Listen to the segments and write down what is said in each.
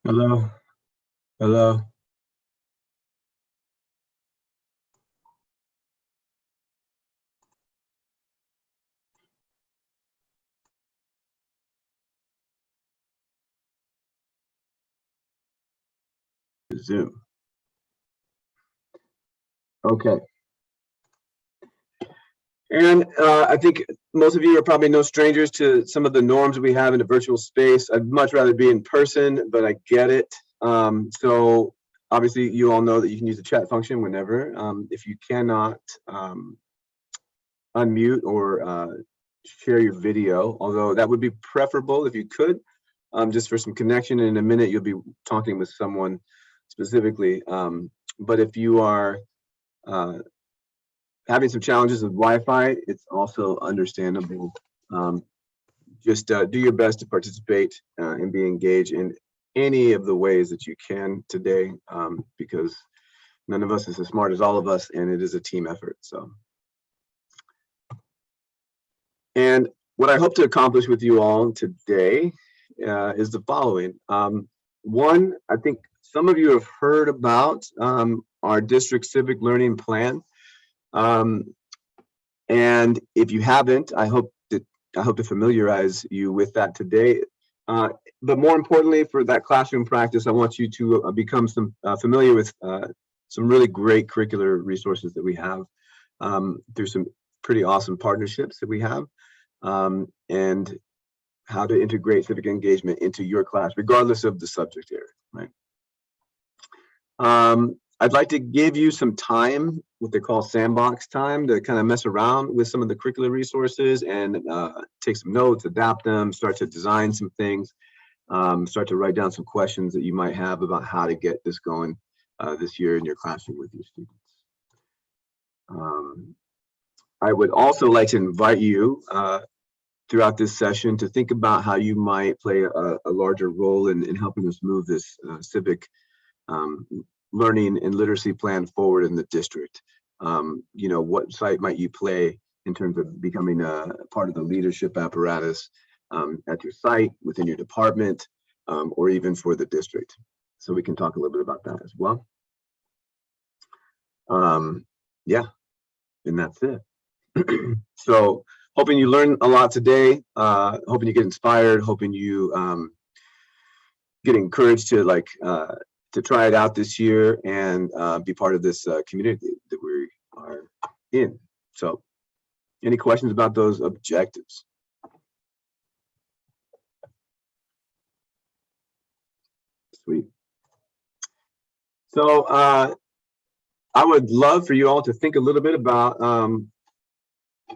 Hello, hello. Zoom. Okay. And I think most of you are probably no strangers to some of the norms we have in a virtual space. I'd much rather be in person, but I get it. So obviously you all know that you can use the chat function whenever. If you cannot unmute or share your video, although that would be preferable if you could, just for some connection. In a minute, you'll be talking with someone specifically. But if you are having some challenges with Wi-Fi, it's also understandable. Just do your best to participate and be engaged in any of the ways that you can today, because none of us is as smart as all of us, and it is a team effort. So, and what I hope to accomplish with you all today is the following. One, I think some of you have heard about our district civic learning plan. And if you haven't, I hope to familiarize you with that today. But more importantly, for that classroom practice, I want you to become familiar with some really great curricular resources that we have through some pretty awesome partnerships that we have, and how to integrate civic engagement into your class, regardless of the subject area, right? I'd like to give you some time, what they call sandbox time, to kind of mess around with some of the curricular resources and take some notes, adapt them, start to design some things, start to write down some questions that you might have about how to get this going this year in your classroom with your students. I would also like to invite you throughout this session to think about how you might play a larger role in helping us move this civic learning and literacy plan forward in the district. You know, what site might you play in terms of becoming a part of the leadership apparatus at your site, within your department, or even for the district? So we can talk a little bit about that as well. Yeah, and that's it. So hoping you learn a lot today, hoping you get inspired, hoping you get encouraged to try it out this year and be part of this community that we are in. So any questions about those objectives? Sweet. So I would love for you all to think a little bit about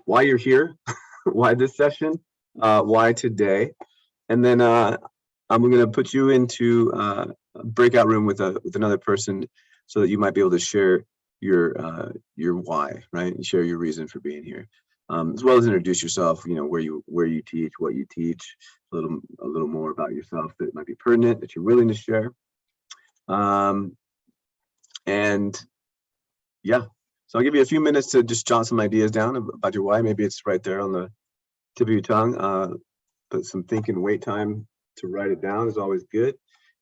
why you're here, why this session, why today, and then I'm going to put you into a breakout room with another person so that you might be able to share your why, right, and share your reason for being here, as well as introduce yourself. You know, where you teach, what you teach, a little more about yourself that might be pertinent, that you're willing to share, and yeah. So I'll give you a few minutes to just jot some ideas down about your why. Maybe it's right there on the tip of your tongue. But some think and wait time to write it down is always good.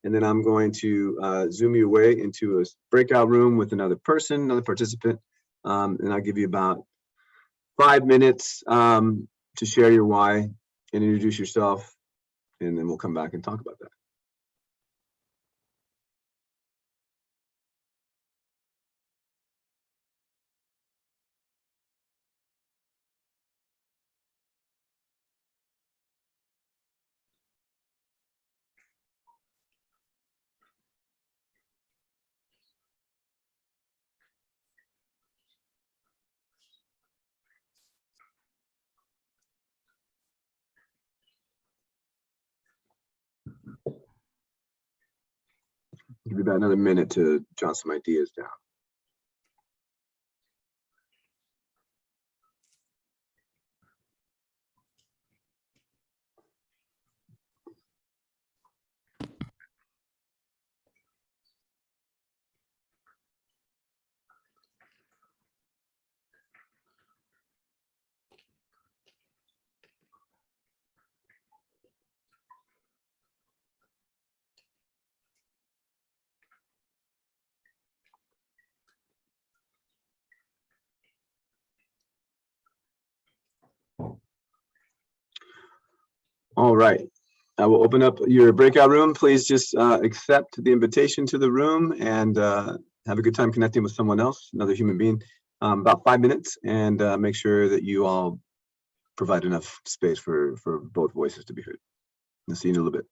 And then I'm going to zoom you away into a breakout room with another person, another participant. And I'll give you about 5 minutes to share your why and introduce yourself. And then we'll come back and talk about that. Give you about another minute to jot some ideas down. All right. I will open up your breakout room. Please just accept the invitation to the room and have a good time connecting with someone else, another human being. About 5 minutes, and make sure that you all provide enough space for both voices to be heard. I'll see you in a little bit.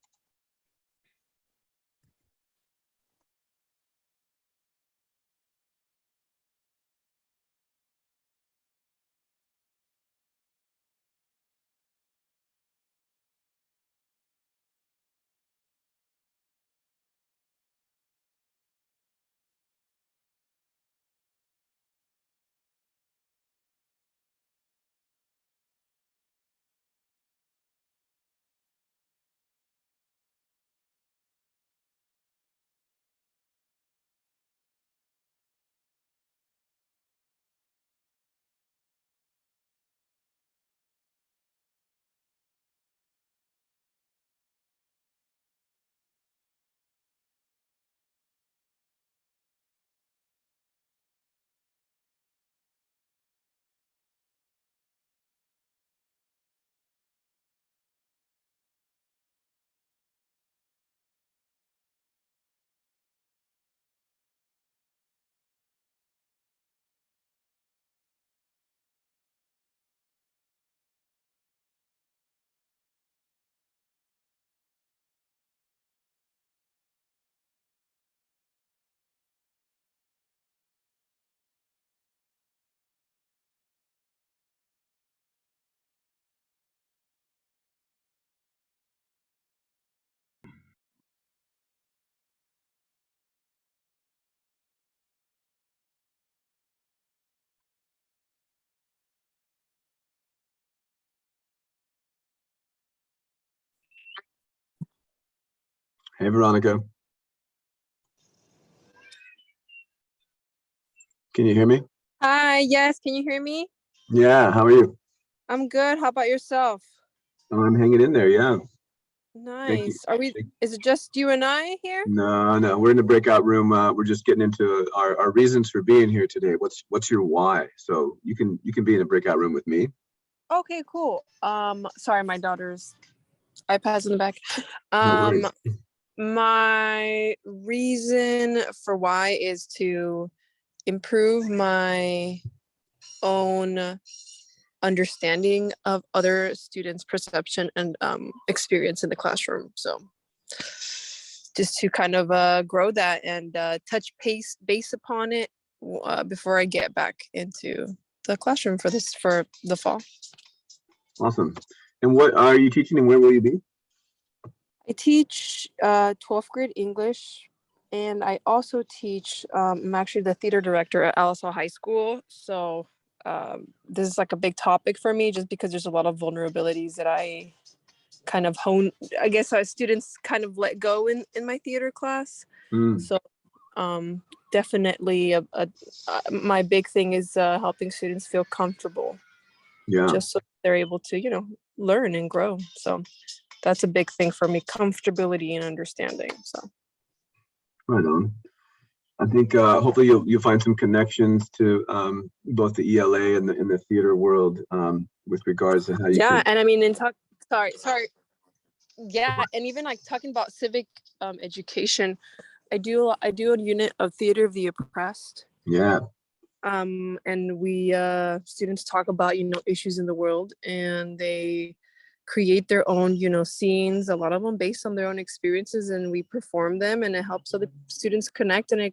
Hey, Veronica. Can you hear me? Hi, yes, can you hear me? Yeah, how are you? I'm good. How about yourself? I'm hanging in there, yeah. Thank you. Nice. Is it just you and I here? No, we're in the breakout room. We're just getting into our reasons for being here today. What's your why? So you can be in a breakout room with me. Okay, cool. Sorry, my daughter's iPad's in the back. No worries. My reason for why is to improve my own understanding of other students' perception and experience in the classroom. So just to kind of grow that and touch base upon it before I get back into the classroom for the fall. Awesome. And what are you teaching and where will you be? I teach 12th grade English, and I also teach, I'm actually the theater director at Alisal High School. So this is like a big topic for me just because there's a lot of vulnerabilities that I kind of I guess students kind of let go in my theater class. So definitely my big thing is helping students feel comfortable. Yeah. Just so they're able to, learn and grow. So that's a big thing for me, comfortability and understanding. So Right on. I think hopefully you'll find some connections to both the ELA and the theater world with regards to how you can. And I mean, sorry. Yeah, and even like talking about civic education, I do a unit of theater of the oppressed. Yeah. And we students talk about issues in the world, and they create their own scenes, a lot of them based on their own experiences, and we perform them, and it helps other students connect. And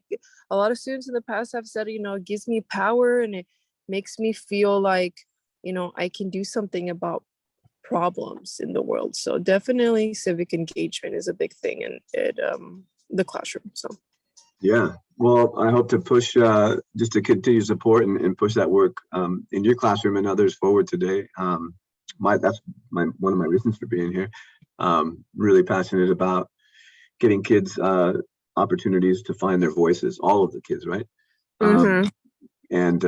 a lot of students in the past have said, it gives me power, and it makes me feel like I can do something about problems in the world. So definitely civic engagement is a big thing in the classroom. So yeah, well, I hope to push just to continue support and push that work in your classroom and others forward today. That's one of my reasons for being here. Really passionate about getting kids opportunities to find their voices, all of the kids, right? And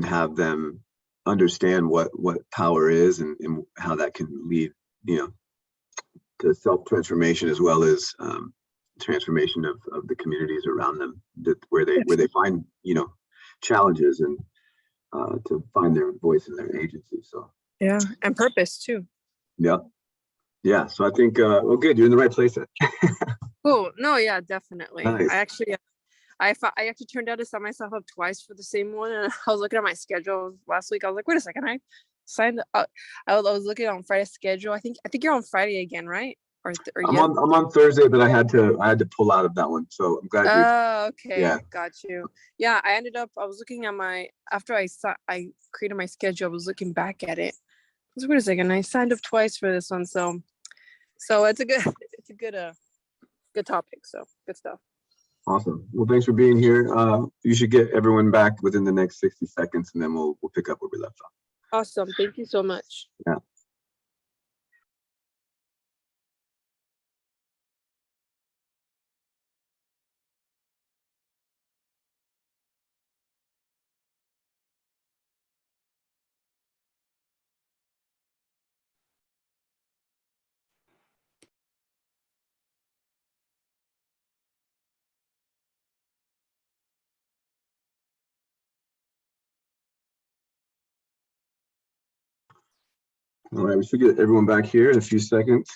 have them understand what power is and how that can lead, to self-transformation as well as transformation of the communities around them, where they find challenges and to find their voice and their agency. So yeah, and purpose too. Yeah. Yeah, so I think, well, good, you're in the right place then. Cool. No, yeah, definitely. Nice. I actually turned out to sign myself up twice for the same one, and I was looking at my schedule last week. I was like, wait a second, I signed up. I was looking on Friday's schedule. I think you're on Friday again, right? Or I'm yeah. on Thursday, but I had to pull out of that one. So I'm glad you, Oh, yeah. okay, got you. Yeah, I was looking at after I created my schedule. I was looking back at it. I was like, wait a second, I signed up twice for this one, so it's a good good topic. So good stuff. Awesome. Well, thanks for being here. You should get everyone back within the next 60 seconds, and then we'll pick up where we left off. Awesome. Thank you so much. Yeah. All right, we should get everyone back here in a few seconds.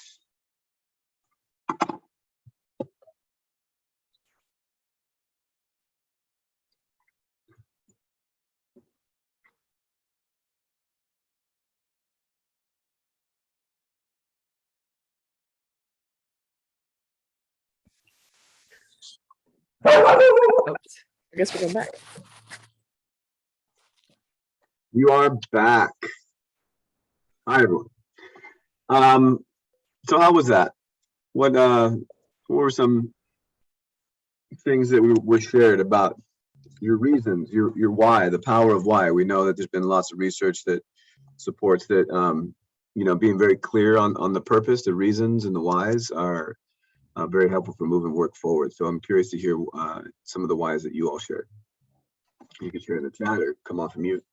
Oops. I guess we're going back. You are back. Hi, everyone. So how was that? What were some things that were shared about your reasons, your why, the power of why? We know that there's been lots of research that supports that, you know, being very clear on the purpose, the reasons, and the whys are very helpful for moving work forward. So I'm curious to hear some of the whys that you all shared. You can share in the chat or come off mute.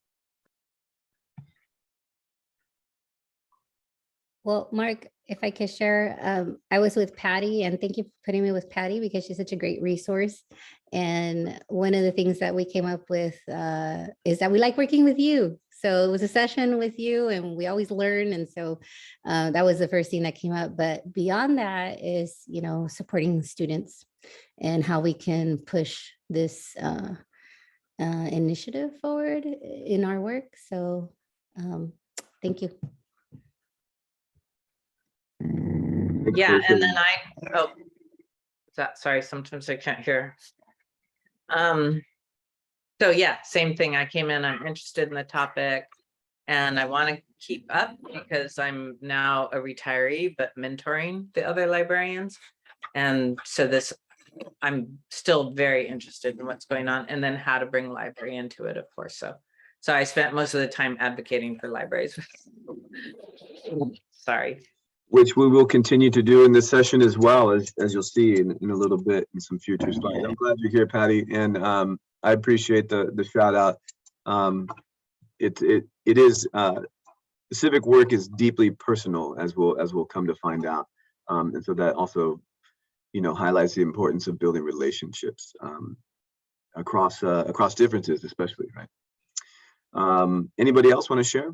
Well, Mark, if I could share, I was with Patty, and thank you for putting me with Patty because she's such a great resource. And one of the things that we came up with is that we like working with you. So it was a session with you, and we always learn. And so that was the first thing that came up. But beyond that is, you know, supporting students and how we can push this initiative forward in our work. So thank you. Yeah, and then sorry, sometimes I can't hear. So yeah, same thing. I came in, I'm interested in the topic, and I want to keep up because I'm now a retiree, but mentoring the other librarians. And so I'm still very interested in what's going on, and then how to bring library into it, of course. So I spent most of the time advocating for libraries. Sorry. Which we will continue to do in this session as well, as you'll see in a little bit in some future slides. I'm glad you're here, Patty, and I appreciate the shout out. It is civic work is deeply personal, as we'll come to find out, and so that also, you know, highlights the importance of building relationships across differences, especially, right? Anybody else want to share?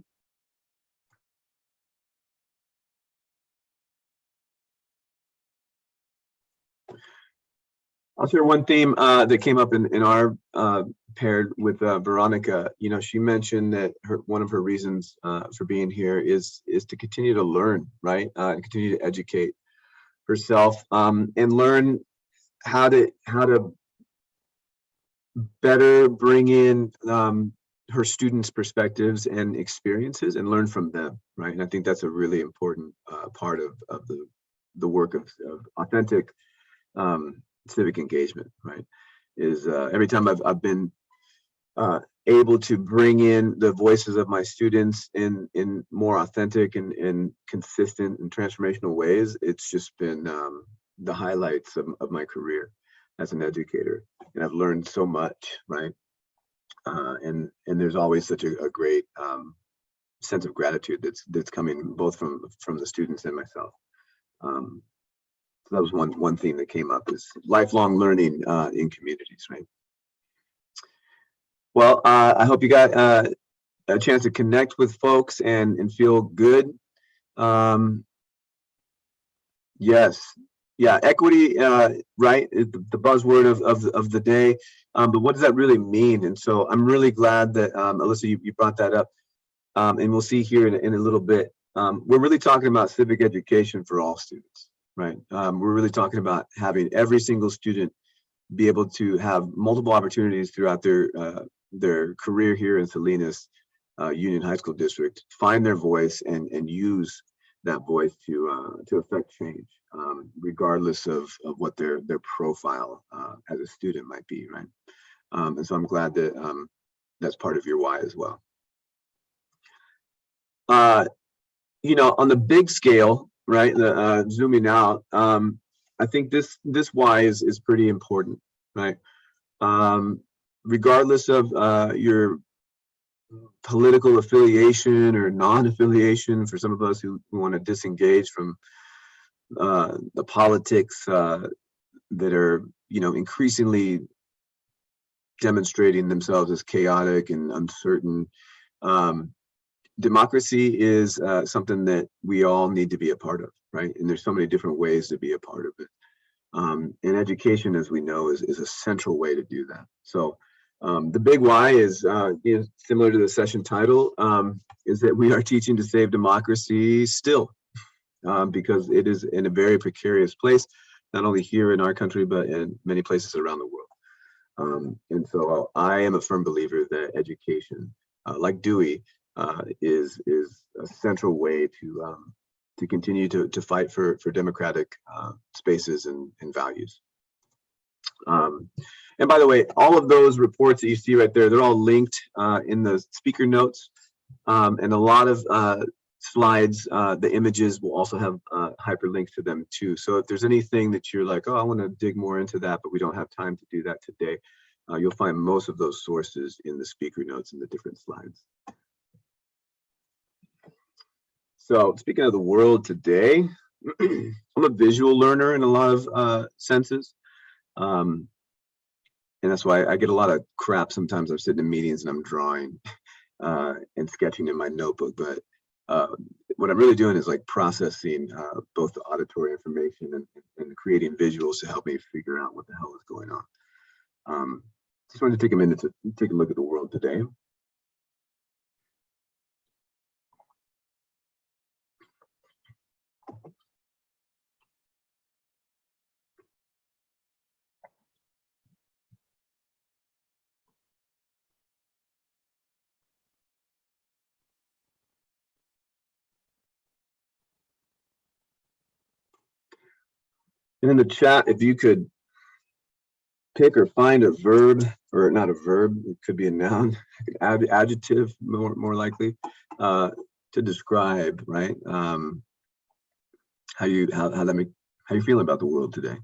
I'll share one theme that came up in our paired with Veronica. You know, she mentioned that one of her reasons for being here is to continue to learn, right? And continue to educate herself and learn how to better bring in her students' perspectives and experiences and learn from them, right? And I think that's a really important part of the work of authentic civic engagement, right? Is every time I've been able to bring in the voices of my students in more authentic and consistent and transformational ways, it's just been the highlights of my career as an educator, and I've learned so much, right? And there's always such a great sense of gratitude that's coming both from the students and myself. So that was one theme that came up, is lifelong learning in communities, right? Well, I hope you got a chance to connect with folks and feel good. Yes. Yeah, equity, right, is the buzzword of the day. But what does that really mean? And so I'm really glad that, Alyssa, you brought that up. And we'll see here in a little bit. We're really talking about civic education for all students, right? We're really talking about having every single student be able to have multiple opportunities throughout their career here in Salinas Union High School District, find their voice and use that voice to affect change, regardless of what their profile as a student might be, right? And so I'm glad that that's part of your why as well. You know, on the big scale, right? The zooming out, I think this why is pretty important, right? Regardless of your political affiliation or non-affiliation, for some of us who want to disengage from the politics that are, you know, increasingly demonstrating themselves as chaotic and uncertain. Democracy is something that we all need to be a part of, right? And there's so many different ways to be a part of it. And education, as we know, is a central way to do that. So the big why is similar to the session title, is that we are teaching to save democracy still, because it is in a very precarious place, not only here in our country, but in many places around the world. And so I am a firm believer that education, like Dewey, is a central way to continue to fight for democratic spaces and values. And by the way, all of those reports that you see right there, they're all linked in the speaker notes, and a lot of slides, the images will also have hyperlinks to them too. So if there's anything that you're like, oh, I want to dig more into that, but we don't have time to do that today, you'll find most of those sources in the speaker notes and the different slides. So speaking of the world today, I'm a visual learner in a lot of senses. And that's why I get a lot of crap sometimes. I'm sitting in meetings and I'm drawing and sketching in my notebook. But what I'm really doing is like processing both the auditory information and creating visuals to help me figure out what the hell is going on. Just wanted to take a minute to take a look at the world today. And in the chat, if you could pick or find a verb, or not a verb, it could be a noun, adjective more likely, to describe, right? How you feeling about the world today?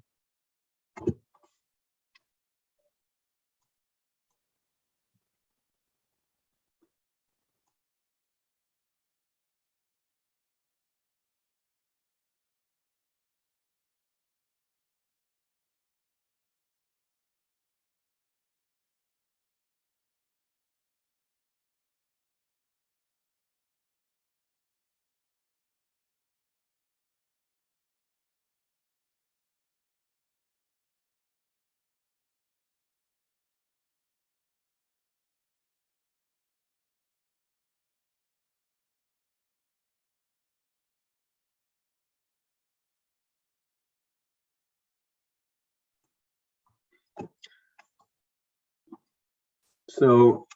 So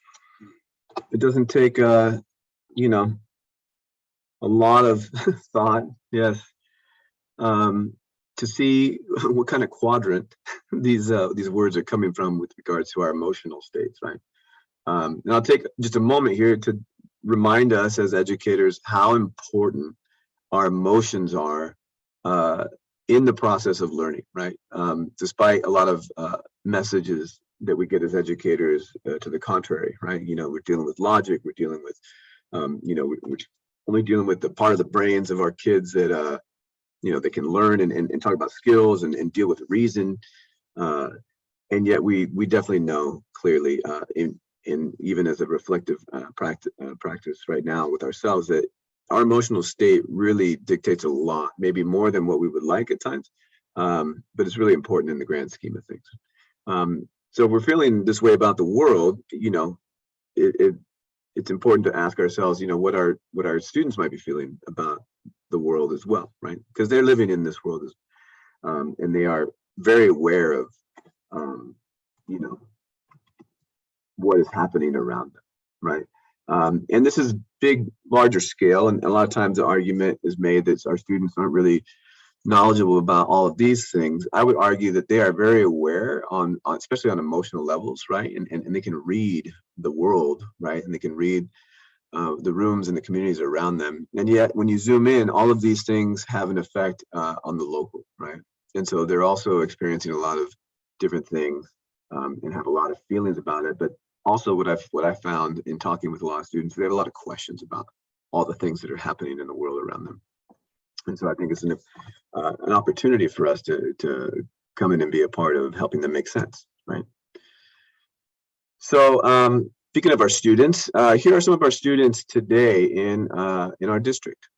it doesn't take you know, a lot of thought, yes, to see what kind of quadrant these words are coming from with regards to our emotional states, right? And I'll take just a moment here to remind us as educators how important our emotions are in the process of learning, right? Despite a lot of messages that we get as educators to the contrary, right? You know, we're dealing with logic, we're dealing with, you know, we're only dealing with the part of the brains of our kids that, you know, they can learn and talk about skills and deal with reason. And yet we definitely know clearly in even as a reflective practice right now with ourselves that our emotional state really dictates a lot, maybe more than what we would like at times. But it's really important in the grand scheme of things. So if we're feeling this way about the world, it's important to ask ourselves, what our students might be feeling about the world as well, right? Because they're living in this world, and they are very aware of, what is happening around them, right? And this is big, larger scale, and a lot of times the argument is made that our students aren't really knowledgeable about all of these things. I would argue that they are very aware on especially on emotional levels, right? And they can read the world, right? And they can read the rooms and the communities around them. And yet when you zoom in, all of these things have an effect on the local, right? And so they're also experiencing a lot of different things and have a lot of feelings about it. But also what I've found in talking with a lot of students, they have a lot of questions about all the things that are happening in the world around them. And so I think it's an opportunity for us to come in and be a part of helping them make sense, right? So speaking of our students, here are some of our students today in our district.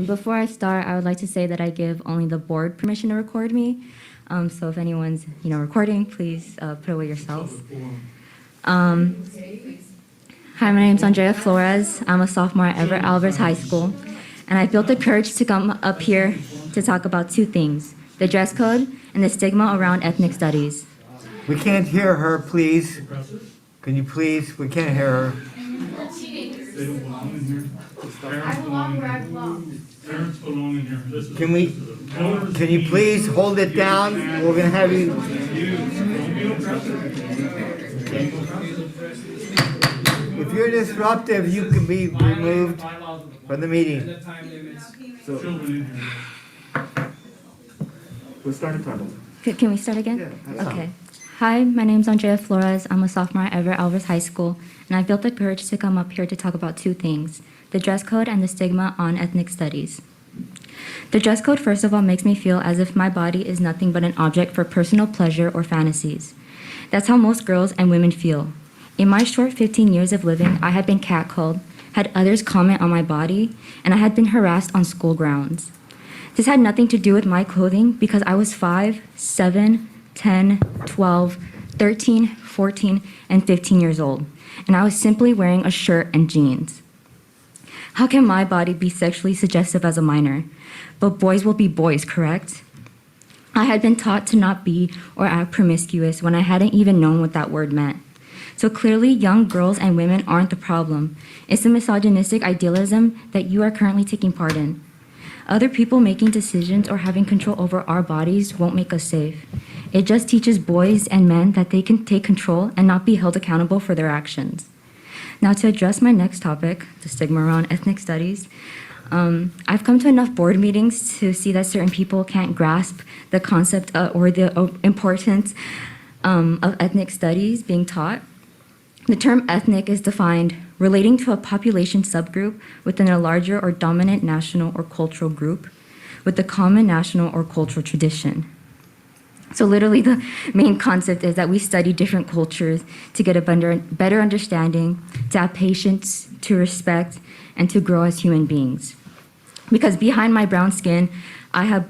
Before I start, I would like to say that I give only the board permission to record me. So if anyone's recording, please put away yourselves. Hi, my name is Andrea Flores. I'm a sophomore at Everett Alvarez High School, and I built the courage to come up here to talk about two things: the dress code and the stigma around ethnic studies. We can't hear her, please. Can you please? We can't hear her. They don't belong in here. Parents belong where I belong. Parents belong in here. Can you please hold it down? We're gonna have you. If you're disruptive, you can be removed from the meeting. We'll start a title. Can we start again? Okay. Hi, my name is Andrea Flores. I'm a sophomore at Everett Alvarez High School, and I built the courage to come up here to talk about two things: the dress code and the stigma on ethnic studies. The dress code, first of all, makes me feel as if my body is nothing but an object for personal pleasure or fantasies. That's how most girls and women feel. In my short 15 years of living, I had been catcalled, had others comment on my body, and I had been harassed on school grounds. This had nothing to do with my clothing because I was 5, 7, 10, 12, 13, 14, and 15 years old, and I was simply wearing a shirt and jeans. How can my body be sexually suggestive as a minor? But boys will be boys, correct? I had been taught to not be or act promiscuous when I hadn't even known what that word meant. So clearly, young girls and women aren't the problem. It's the misogynistic idealism that you are currently taking part in. Other people making decisions or having control over our bodies won't make us safe. It just teaches boys and men that they can take control and not be held accountable for their actions. Now, to address my next topic, the stigma around ethnic studies, I've come to enough board meetings to see that certain people can't grasp the concept or the importance of ethnic studies being taught. The term ethnic is defined relating to a population subgroup within a larger or dominant national or cultural group with a common national or cultural tradition. So literally the main concept is that we study different cultures to get a better understanding, to have patience, to respect, and to grow as human beings. Because behind my brown skin, I have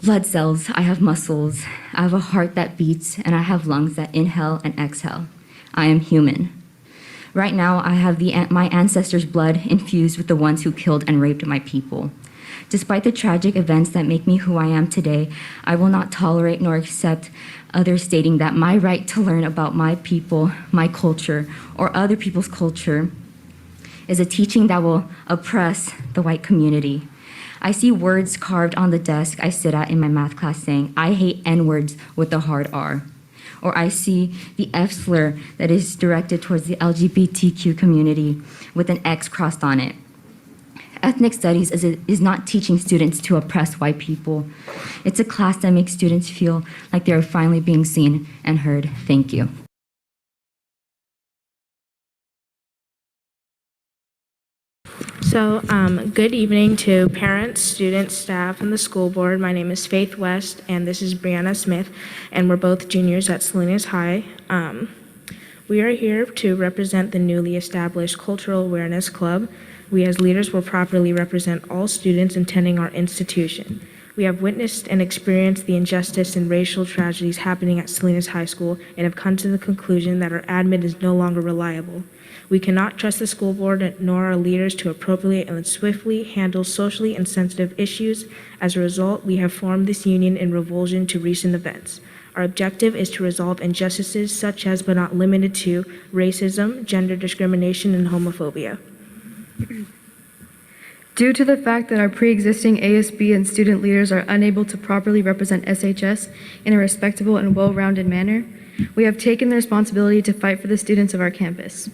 blood cells, I have muscles, I have a heart that beats, and I have lungs that inhale and exhale. I am human. Right now, I have my ancestors' blood infused with the ones who killed and raped my people. Despite the tragic events that make me who I am today, I will not tolerate nor accept others stating that my right to learn about my people, my culture, or other people's culture is a teaching that will oppress the white community. I see words carved on the desk I sit at in my math class saying, "I hate N-words" with a hard R. Or I see the F slur that is directed towards the LGBTQ community with an X crossed on it. Ethnic studies is not teaching students to oppress white people. It's a class that makes students feel like they are finally being seen and heard. Thank you. So, good evening to parents, students, staff, and the school board. My name is Faith West, and this is Brianna Smith, and we're both juniors at Salinas High. We are here to represent the newly established Cultural Awareness Club. We as leaders will properly represent all students attending our institution. We have witnessed and experienced the injustice and racial tragedies happening at Salinas High School and have come to the conclusion that our admin is no longer reliable. We cannot trust the school board nor our leaders to appropriately and swiftly handle socially insensitive issues. As a result, we have formed this union in revulsion to recent events. Our objective is to resolve injustices such as, but not limited to, racism, gender discrimination, and homophobia. Due to the fact that our pre-existing ASB and student leaders are unable to properly represent SHS in a respectable and well-rounded manner, we have taken the responsibility to fight for the students of our campus.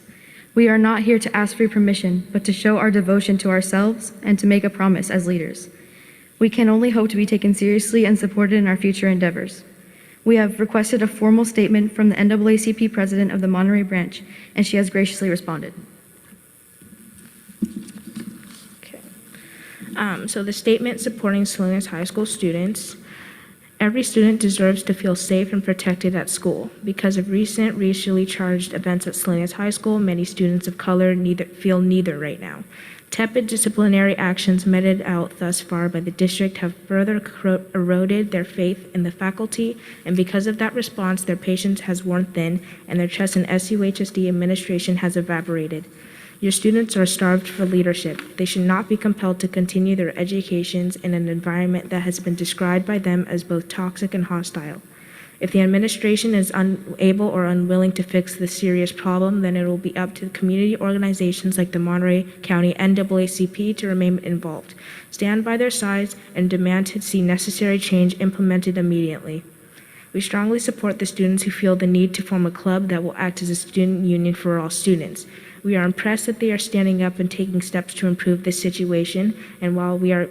We are not here to ask for permission, but to show our devotion to ourselves and to make a promise as leaders. We can only hope to be taken seriously and supported in our future endeavors. We have requested a formal statement from the NAACP president of the Monterey branch, and she has graciously responded. So the statement supporting Salinas High School students: every student deserves to feel safe and protected at school. Because of recent racially charged events at Salinas High School, many students of color feel neither right now. Tepid disciplinary actions meted out thus far by the district have further eroded their faith in the faculty, and because of that response, their patience has worn thin and their trust in SUHSD administration has evaporated. Your students are starved for leadership. They should not be compelled to continue their educations in an environment that has been described by them as both toxic and hostile. If the administration is unable or unwilling to fix this serious problem, then it will be up to community organizations like the Monterey County NAACP to remain involved, stand by their sides, and demand to see necessary change implemented immediately. We strongly support the students who feel the need to form a club that will act as a student union for all students. We are impressed that they are standing up and taking steps to improve this situation, and while we are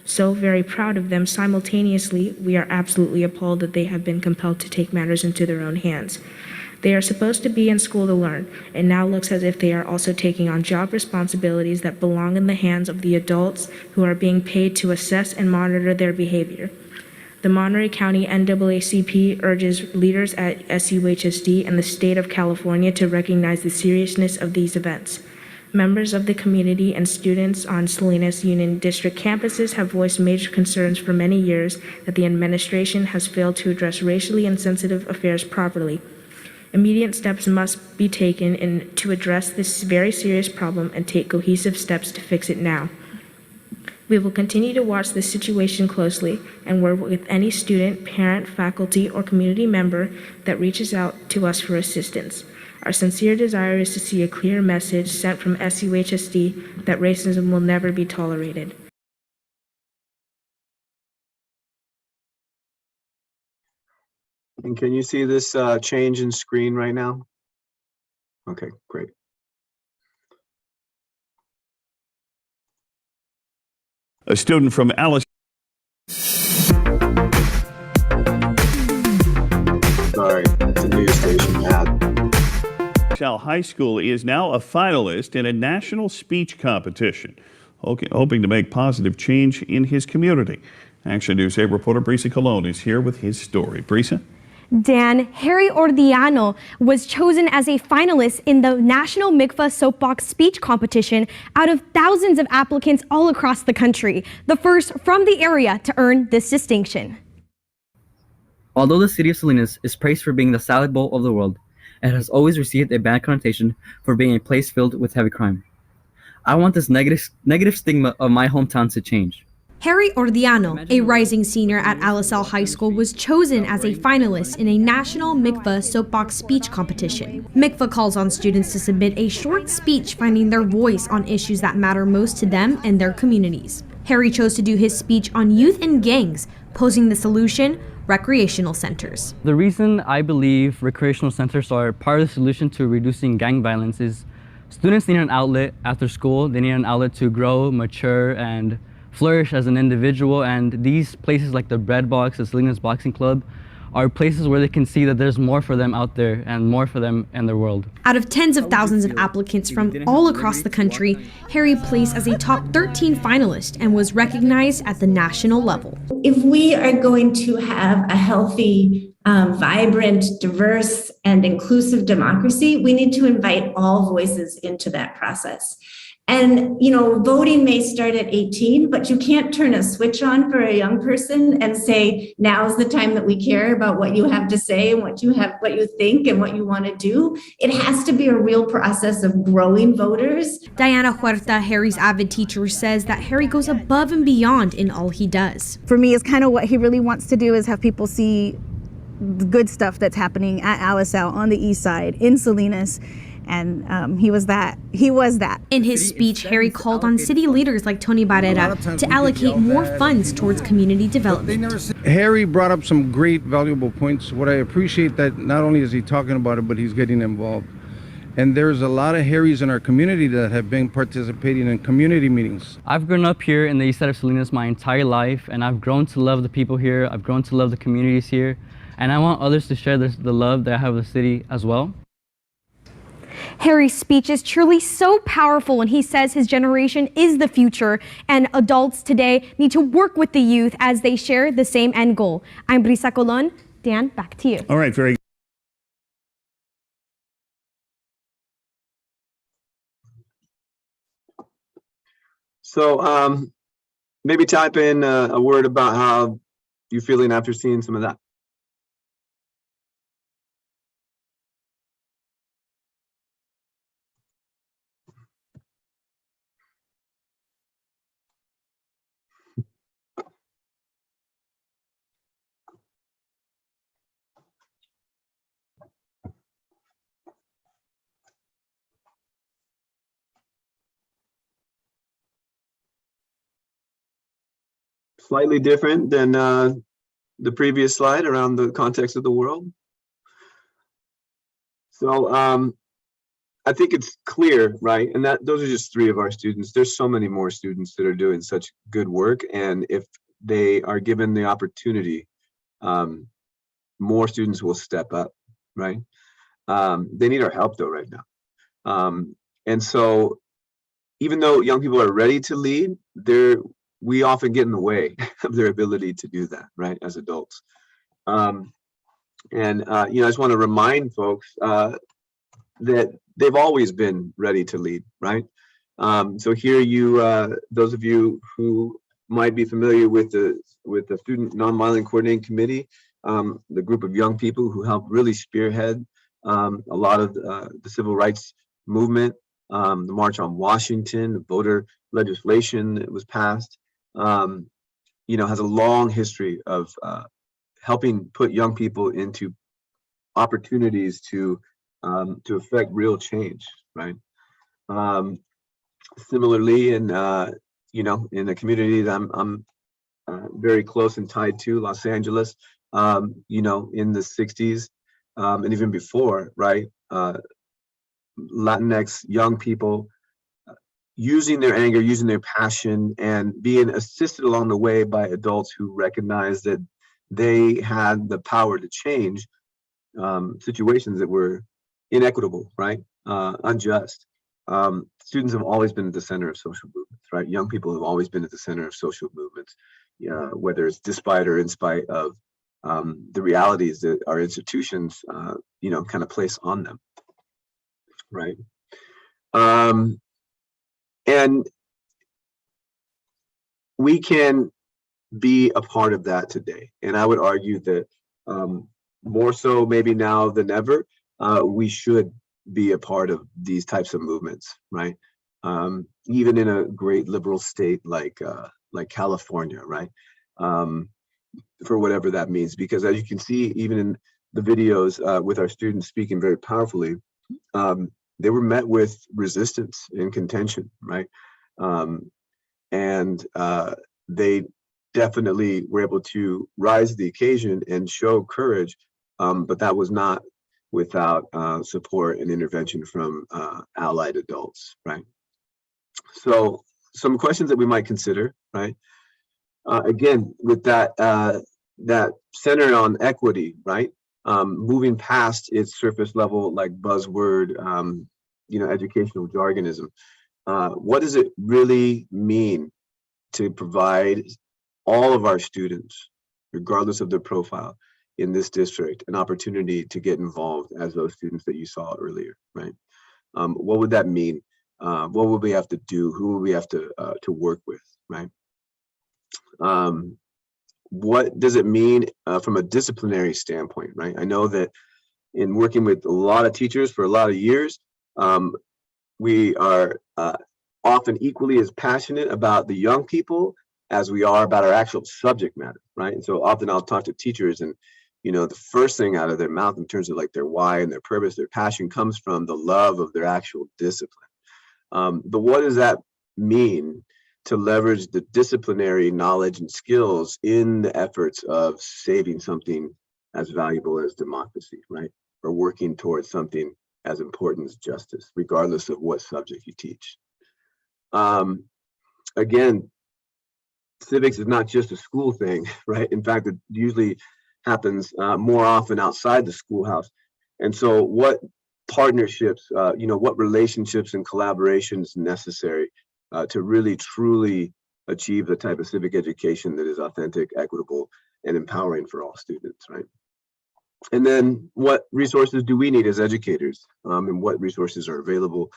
so very proud of them, simultaneously, we are absolutely appalled that they have been compelled to take matters into their own hands. They are supposed to be in school to learn, and now looks as if they are also taking on job responsibilities that belong in the hands of the adults who are being paid to assess and monitor their behavior. The Monterey County NAACP urges leaders at SUHSD and the state of California to recognize the seriousness of these events. Members of the community and students on Salinas Union District campuses have voiced major concerns for many years that the administration has failed to address racially insensitive affairs properly. Immediate steps must be taken to address this very serious problem and take cohesive steps to fix it now. We will continue to watch this situation closely and work with any student, parent, faculty, or community member that reaches out to us for assistance. Our sincere desire is to see a clear message sent from SUHSD that racism will never be tolerated. And can you see this change in screen right now? Okay, great. A student from Alice. Sorry, it's a news station ad. High School is now a finalist in a national speech competition, hoping to make positive change in his community. Action News 8 reporter Brisa Colon is here with his story. Brisa? Dan, Harry Ordiano was chosen as a finalist in the National Mikva Soapbox Speech Competition out of thousands of applicants all across the country, the first from the area to earn this distinction. Although the city of Salinas is praised for being the salad bowl of the world, it has always received a bad connotation for being a place filled with heavy crime. I want this negative stigma of my hometown to change. Harry Ordiano, a rising senior at Alisal High School, was chosen as a finalist in a national Mikva soapbox speech competition. Mikva calls on students to submit a short speech finding their voice on issues that matter most to them and their communities. Harry chose to do his speech on youth and gangs, posing the solution: recreational centers. The reason I believe recreational centers are part of the solution to reducing gang violence is students need an outlet after school. They need an outlet to grow, mature, and flourish as an individual, and these places like the Bread Box, the Salinas Boxing Club, are places where they can see that there's more for them out there and more for them in their world. Out of tens of thousands of applicants from all across the country, Harry placed as a top 13 finalist and was recognized at the national level. If we are going to have a healthy vibrant, diverse, and inclusive democracy, we need to invite all voices into that process. And, you know, voting may start at 18, but you can't turn a switch on for a young person and say, now's the time that we care about what you have to say and what you think and what you want to do. It has to be a real process of growing voters. Diana Huerta, Harry's avid teacher, says that Harry goes above and beyond in all he does. For me, it's kind of what he really wants to do is have people see the good stuff that's happening at Alisal on the east side, in Salinas. And he was that. In his speech, Harry called on city leaders like Tony Barrera to allocate more funds towards community development. Harry brought up some great, valuable points. What I appreciate that not only is he talking about it, but he's getting involved. And there's a lot of Harrys in our community that have been participating in community meetings. I've grown up here in the east side of Salinas my entire life, and I've grown to love the people here. I've grown to love the communities here. And I want others to share the love that I have of the city as well. Harry's speech is truly so powerful when he says his generation is the future and adults today need to work with the youth as they share the same end goal. I'm Brisa Colon. Dan, back to you. All right, very good. So maybe type in a word about how you're feeling after seeing some of that. Slightly different than the previous slide around the context of the world. So I think it's clear, right? And that those are just 3 of our students. There's so many more students that are doing such good work. And if they are given the opportunity, more students will step up, right? They need our help though right now. And so even though young people are ready to lead, we often get in the way of their ability to do that, right, as adults. You know, I just want to remind folks that they've always been ready to lead, right? So here those of you who might be familiar with the Student Nonviolent Coordinating Committee, the group of young people who helped really spearhead a lot of the civil rights movement, the March on Washington, the voter legislation that was passed. You know, has a long history of helping put young people into opportunities to affect real change, right? Similarly, in you know, in the community that I'm very close and tied to, Los Angeles, you know, in the 60s and even before, right? Latinx young people using their anger, using their passion, and being assisted along the way by adults who recognize that they had the power to change situations that were inequitable, right? Unjust. Students have always been at the center of social movements, right? Young people have always been at the center of social movements, whether it's despite or in spite of the realities that our institutions, you know, kind of place on them, right? And we can be a part of that today. And I would argue that more so maybe now than ever, we should be a part of these types of movements, right? Even in a great liberal state like California, right? For whatever that means, because as you can see, even in the videos with our students speaking very powerfully, they were met with resistance and contention, right? And they definitely were able to rise to the occasion and show courage, but that was not without support and intervention from allied adults, right? So some questions that we might consider, right? Again, with that centered on equity, right? Moving past its surface level, like buzzword, you know, educational jargonism. What does it really mean to provide all of our students, regardless of their profile, in this district an opportunity to get involved as those students that you saw earlier, right? What would that mean? What would we have to do? Who would we have to work with, right? What does it mean from a disciplinary standpoint, right? I know that in working with a lot of teachers for a lot of years, we are often equally as passionate about the young people as we are about our actual subject matter, right? And so often I'll talk to teachers, and the first thing out of their mouth in terms of like their why and their purpose, their passion, comes from the love of their actual discipline. But what does that mean to leverage the disciplinary knowledge and skills in the efforts of saving something as valuable as democracy, right? Or working towards something as important as justice, regardless of what subject you teach. Again, civics is not just a school thing, right? In fact, it usually happens more often outside the schoolhouse. And so what partnerships, what relationships and collaborations necessary to really truly achieve the type of civic education that is authentic, equitable, and empowering for all students, right? And then what resources do we need as educators, and what resources are available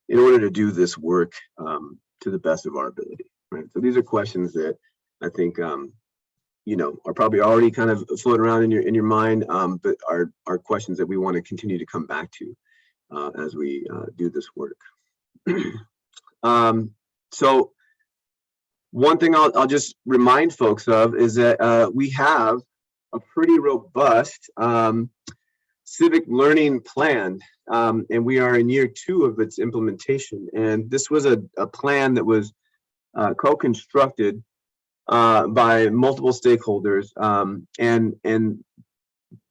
in order to do this work to the best of our ability, right? So these are questions that I think are probably already kind of floating around in your mind, but are questions that we want to continue to come back to as we do this work. So one thing I'll just remind folks of is that we have a pretty robust civic learning plan, and we are in year 2 of its implementation. And this was a plan that was co-constructed by multiple stakeholders, and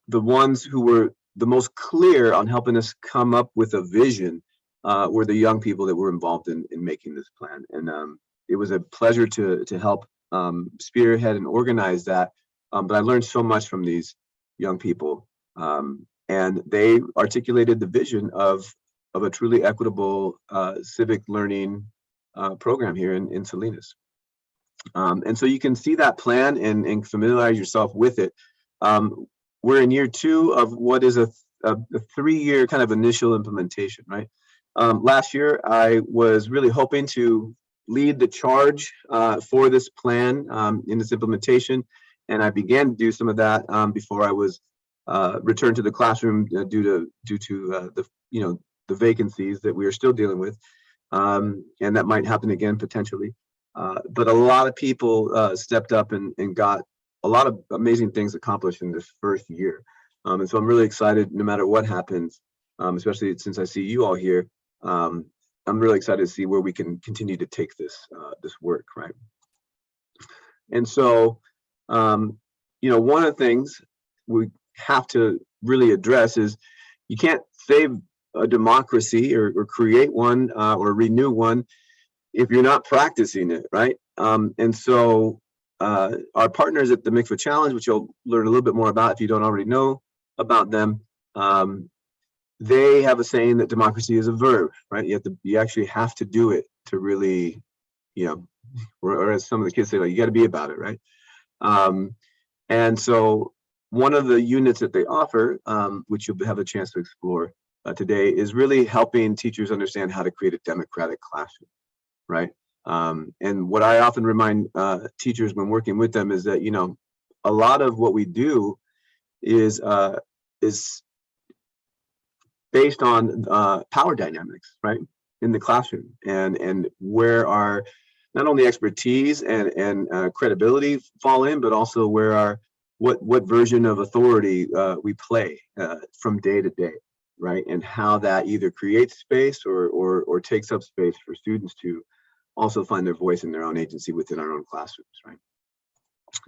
the ones who were the most clear on helping us come up with a vision were the young people that were involved in making this plan. And it was a pleasure to help spearhead and organize that. But I learned so much from these young people, and they articulated the vision of a truly equitable civic learning program here in Salinas. And so you can see that plan and familiarize yourself with it. We're in year 2 of what is a 3-year kind of initial implementation, right? Last year, I was really hoping to lead the charge for this plan in this implementation. And I began to do some of that before I was returned to the classroom due to the vacancies that we are still dealing with, and that might happen again potentially. But a lot of people stepped up and got a lot of amazing things accomplished in this first year, and so I'm really excited. No matter what happens, especially since I see you all here, I'm really excited to see where we can continue to take this work, right? And so. One of the things we have to really address is you can't save a democracy or create one or renew one if you're not practicing it, right? And so our partners at the Mikva Challenge, which you'll learn a little bit more about if you don't already know about them, they have a saying that democracy is a verb, right? You actually have to do it to really, or as some of the kids say, like, you got to be about it, right? And so one of the units that they offer, which you'll have a chance to explore today, is really helping teachers understand how to create a democratic classroom, right? And what I often remind teachers when working with them is that, a lot of what we do is based on power dynamics, right, in the classroom, and where our not only expertise and credibility fall in, but also where what version of authority we play from day to day, right? And how that either creates space or takes up space for students to also find their voice and their own agency within our own classrooms, right?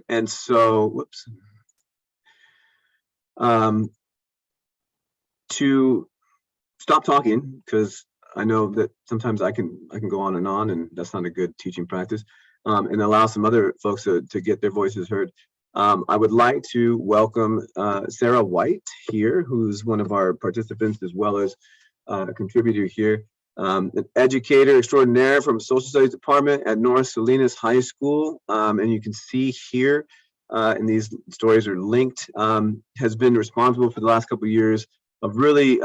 And so, whoops. To stop talking, because I know that sometimes I can go on, and that's not a good teaching practice, and allow some other folks to get their voices heard. I would like to welcome Sarah White here, who's one of our participants as well as a contributor here, an educator extraordinaire from Social Studies Department at North Salinas High School, and you can see here and these stories are linked, has been responsible for the last couple of years of really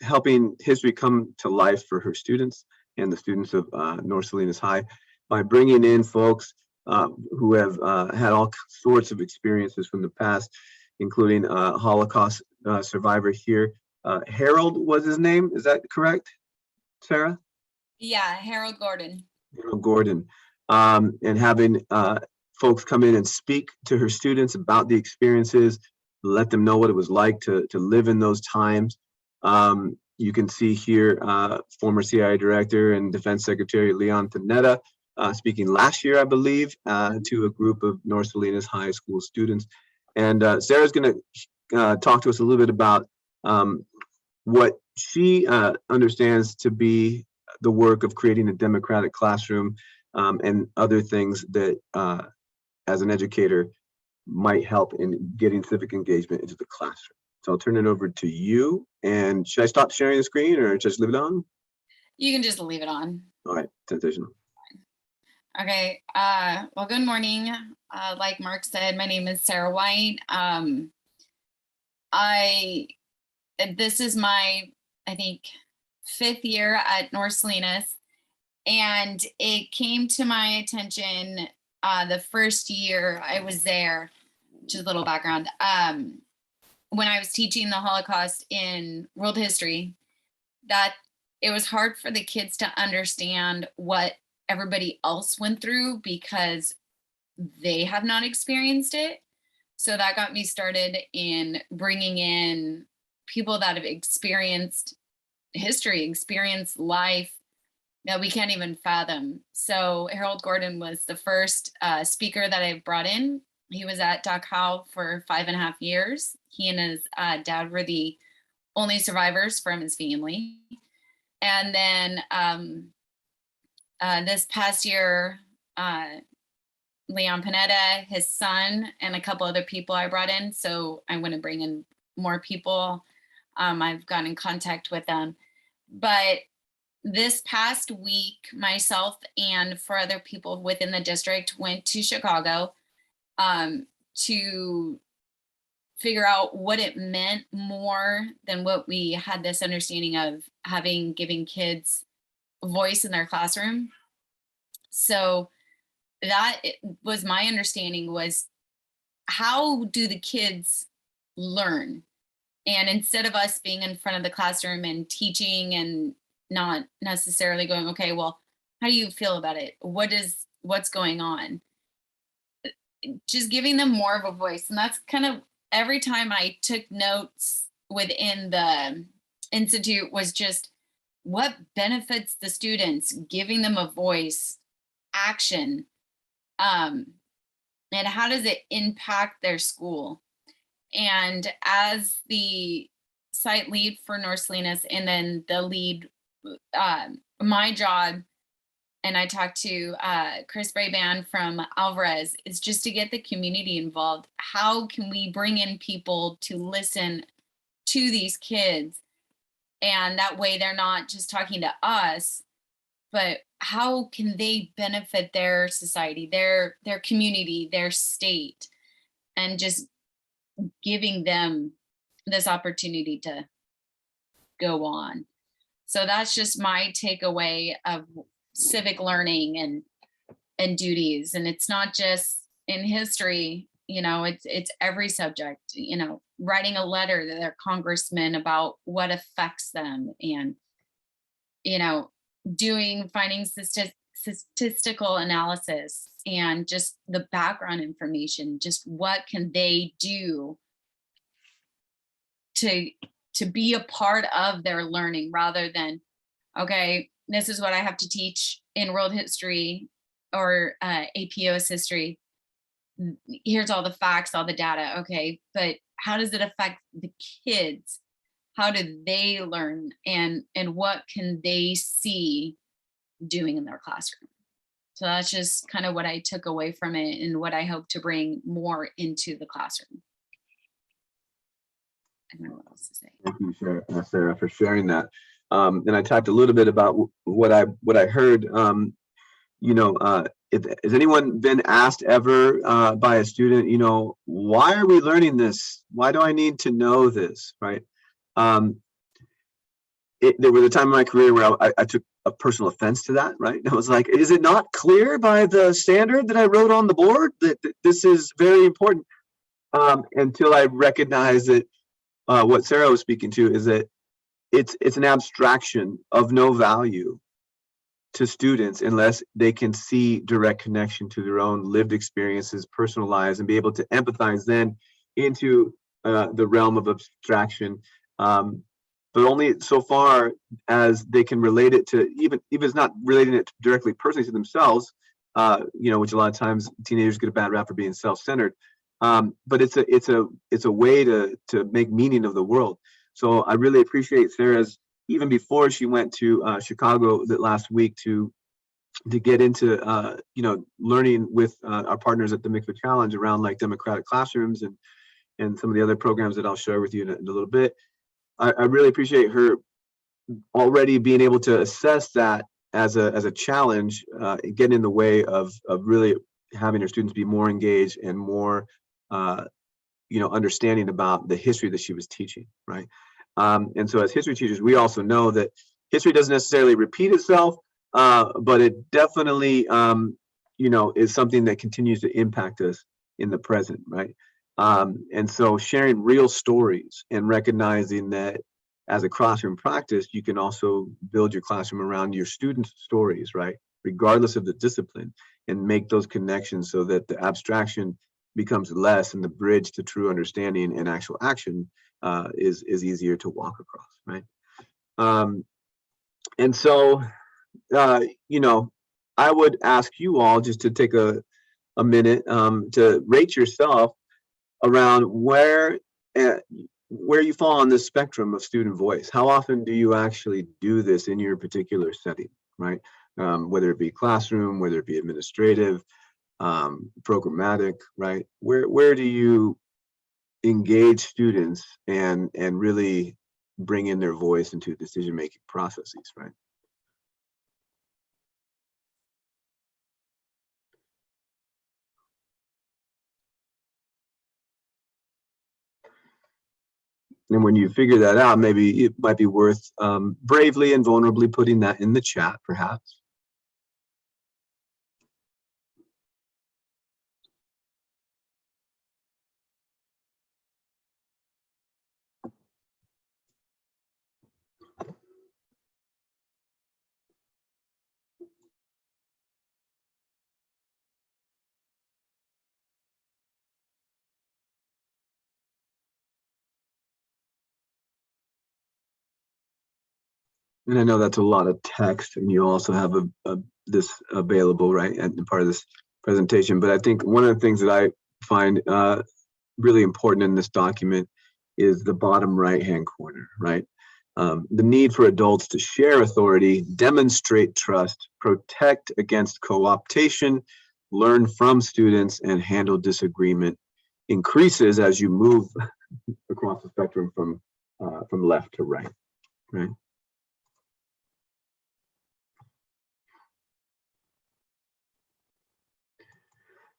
helping history come to life for her students and the students of North Salinas High by bringing in folks who have had all sorts of experiences from the past, including a Holocaust survivor here. Harold was his name, is that correct, Sarah? Yeah, Harold Gordon. Harold Gordon, and having folks come in and speak to her students about the experiences, let them know what it was like to live in those times. You can see here former CIA Director and Defense Secretary Leon Panetta speaking last year, I believe, to a group of North Salinas High School students. And Sarah's going to talk to us a little bit about what she understands to be the work of creating a democratic classroom and other things that, as an educator, might help in getting civic engagement into the classroom. So I'll turn it over to you. And should I stop sharing the screen or just leave it on? You can just leave it on. All right, sensational. Okay, well, good morning. Like Mark said, my name is Sarah White. This is my, I think, 5th year at North Salinas, and it came to my attention the first year I was there, just a little background, when I was teaching the Holocaust in world history, that it was hard for the kids to understand what everybody else went through because they have not experienced it. So that got me started in bringing in people that have experienced history, experienced life that we can't even fathom. So Harold Gordon was the first speaker that I brought in. He was at Dachau for 5.5 years. He and his dad were the only survivors from his family. And then this past year, Leon Panetta, his son, and a couple other people I brought in. So I want to bring in more people. I've gotten in contact with them. But this past week, myself and 4 other people within the district went to Chicago to figure out what it meant more than what we had this understanding of giving kids a voice in their classroom. So that was my understanding, was how do the kids learn? And instead of us being in front of the classroom and teaching and not necessarily going, okay, well, how do you feel about it? What's going on? Just giving them more of a voice. And that's kind of every time I took notes within the institute was just what benefits the students, giving them a voice, action, and how does it impact their school? And as the site lead for North Salinas and then the lead, my job, and I talked to Chris Brayban from Alvarez, is just to get the community involved. How can we bring in people to listen to these kids? And that way they're not just talking to us, but how can they benefit their society, their community, their state, and just giving them this opportunity to go on. So that's just my takeaway of civic learning and duties. And it's not just in history, it's every subject, writing a letter to their congressman about what affects them, and, finding statistical analysis and just the background information, just what can they do to be a part of their learning, rather than, okay, this is what I have to teach in world history or APOS history. Here's all the facts, all the data. Okay, but how does it affect the kids? How do they learn, and what can they see doing in their classroom? So that's just kind of what I took away from it and what I hope to bring more into the classroom. I don't know what else to say. Thank you, Sarah, for sharing that. And I talked a little bit about what I heard. has anyone been asked ever by a student, you know, why are we learning this? Why do I need to know this, right? There was a time in my career where I took a personal offense to that, right? I was like, is it not clear by the standard that I wrote on the board that this is very important? Until I recognized that what Sarah was speaking to is that it's an abstraction of no value to students unless they can see direct connection to their own lived experiences, personal lives, and be able to empathize then into the realm of abstraction. But only so far as they can relate it to, even if it's not relating it directly personally to themselves, you know, which a lot of times teenagers get a bad rap for being self-centered. But it's a way to make meaning of the world. So I really appreciate Sarah's, even before she went to Chicago last week to get into you know, learning with our partners at the Mikva Challenge around like democratic classrooms and some of the other programs that I'll share with you in a little bit. I really appreciate her already being able to assess that as a challenge, getting in the way of really having her students be more engaged and more you know, understanding about the history that she was teaching, right? And so as history teachers, we also know that history doesn't necessarily repeat itself, but it definitely you know, is something that continues to impact us in the present, right? And so sharing real stories and recognizing that as a classroom practice, you can also build your classroom around your students' stories, right? Regardless of the discipline, and make those connections so that the abstraction becomes less and the bridge to true understanding and actual action is easier to walk across, right? And so, you know, I would ask you all just to take a minute to rate yourself around where you fall on this spectrum of student voice. How often do you actually do this in your particular setting, right? Whether it be classroom, whether it be administrative, programmatic, right? Where do you engage students and really bring in their voice into decision-making processes, right? And when you figure that out, maybe it might be worth bravely and vulnerably putting that in the chat, perhaps. And I know that's a lot of text, and you also have this available, right, and part of this presentation. But I think one of the things that I find really important in this document is the bottom right-hand corner, right? The need for adults to share authority, demonstrate trust, protect against co-optation, learn from students, and handle disagreement increases as you move across the spectrum from left to right, right?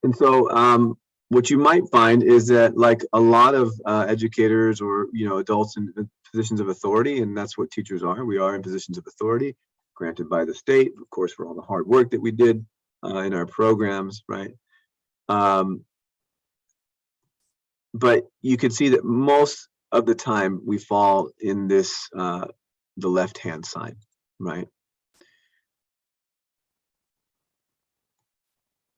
And so what you might find is that, like a lot of educators or, you know, adults in positions of authority, and that's what teachers are, we are in positions of authority granted by the state, of course, for all the hard work that we did in our programs, right? But you can see that most of the time we fall in this, the left-hand side, right?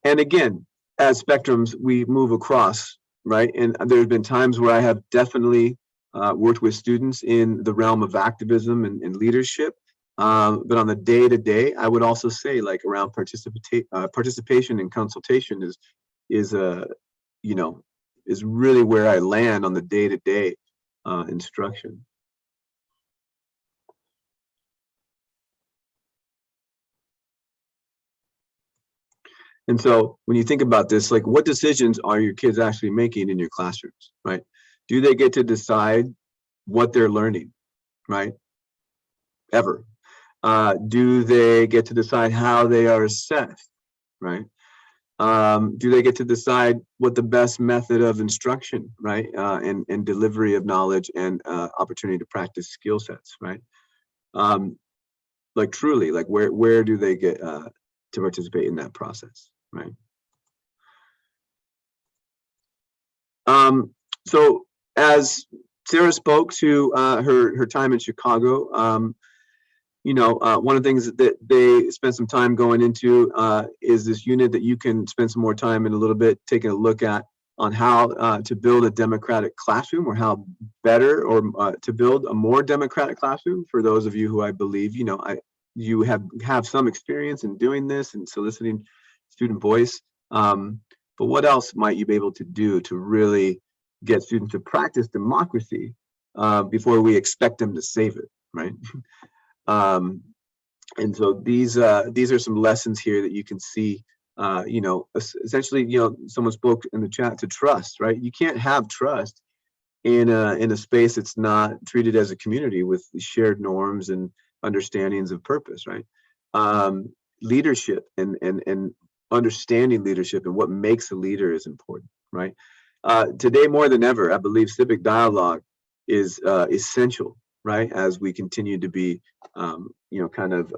And again, as spectrums, we move across, right? And there's been times where I have definitely worked with students in the realm of activism and leadership. But on the day-to-day, I would also say, like, around participation and consultation is you know, is really where I land on the day-to-day instruction. And so when you think about this, like, what decisions are your kids actually making in your classrooms, right? Do they get to decide what they're learning, right? Ever? Do they get to decide how they are assessed, right? Do they get to decide what the best method of instruction, right, and delivery of knowledge and opportunity to practice skill sets, right? Like truly, like where do they get to participate in that process, right? So as Sarah spoke to her time in Chicago, you know, one of the things that they spent some time going into is this unit that you can spend some more time in a little bit, taking a look at on how to build a democratic classroom, or how better, or to build a more democratic classroom. For those of you who I believe, you know, you have some experience in doing this and soliciting student voice. But what else might you be able to do to really get students to practice democracy before we expect them to save it, right? And so these are some lessons here that you can see. You know, essentially, you know, someone spoke in the chat to trust, right? You can't have trust in a space that's not treated as a community with shared norms and understandings of purpose, right? Leadership and understanding leadership and what makes a leader is important, right? Today more than ever, I believe civic dialogue is essential, right? As we continue to be, you know, kind of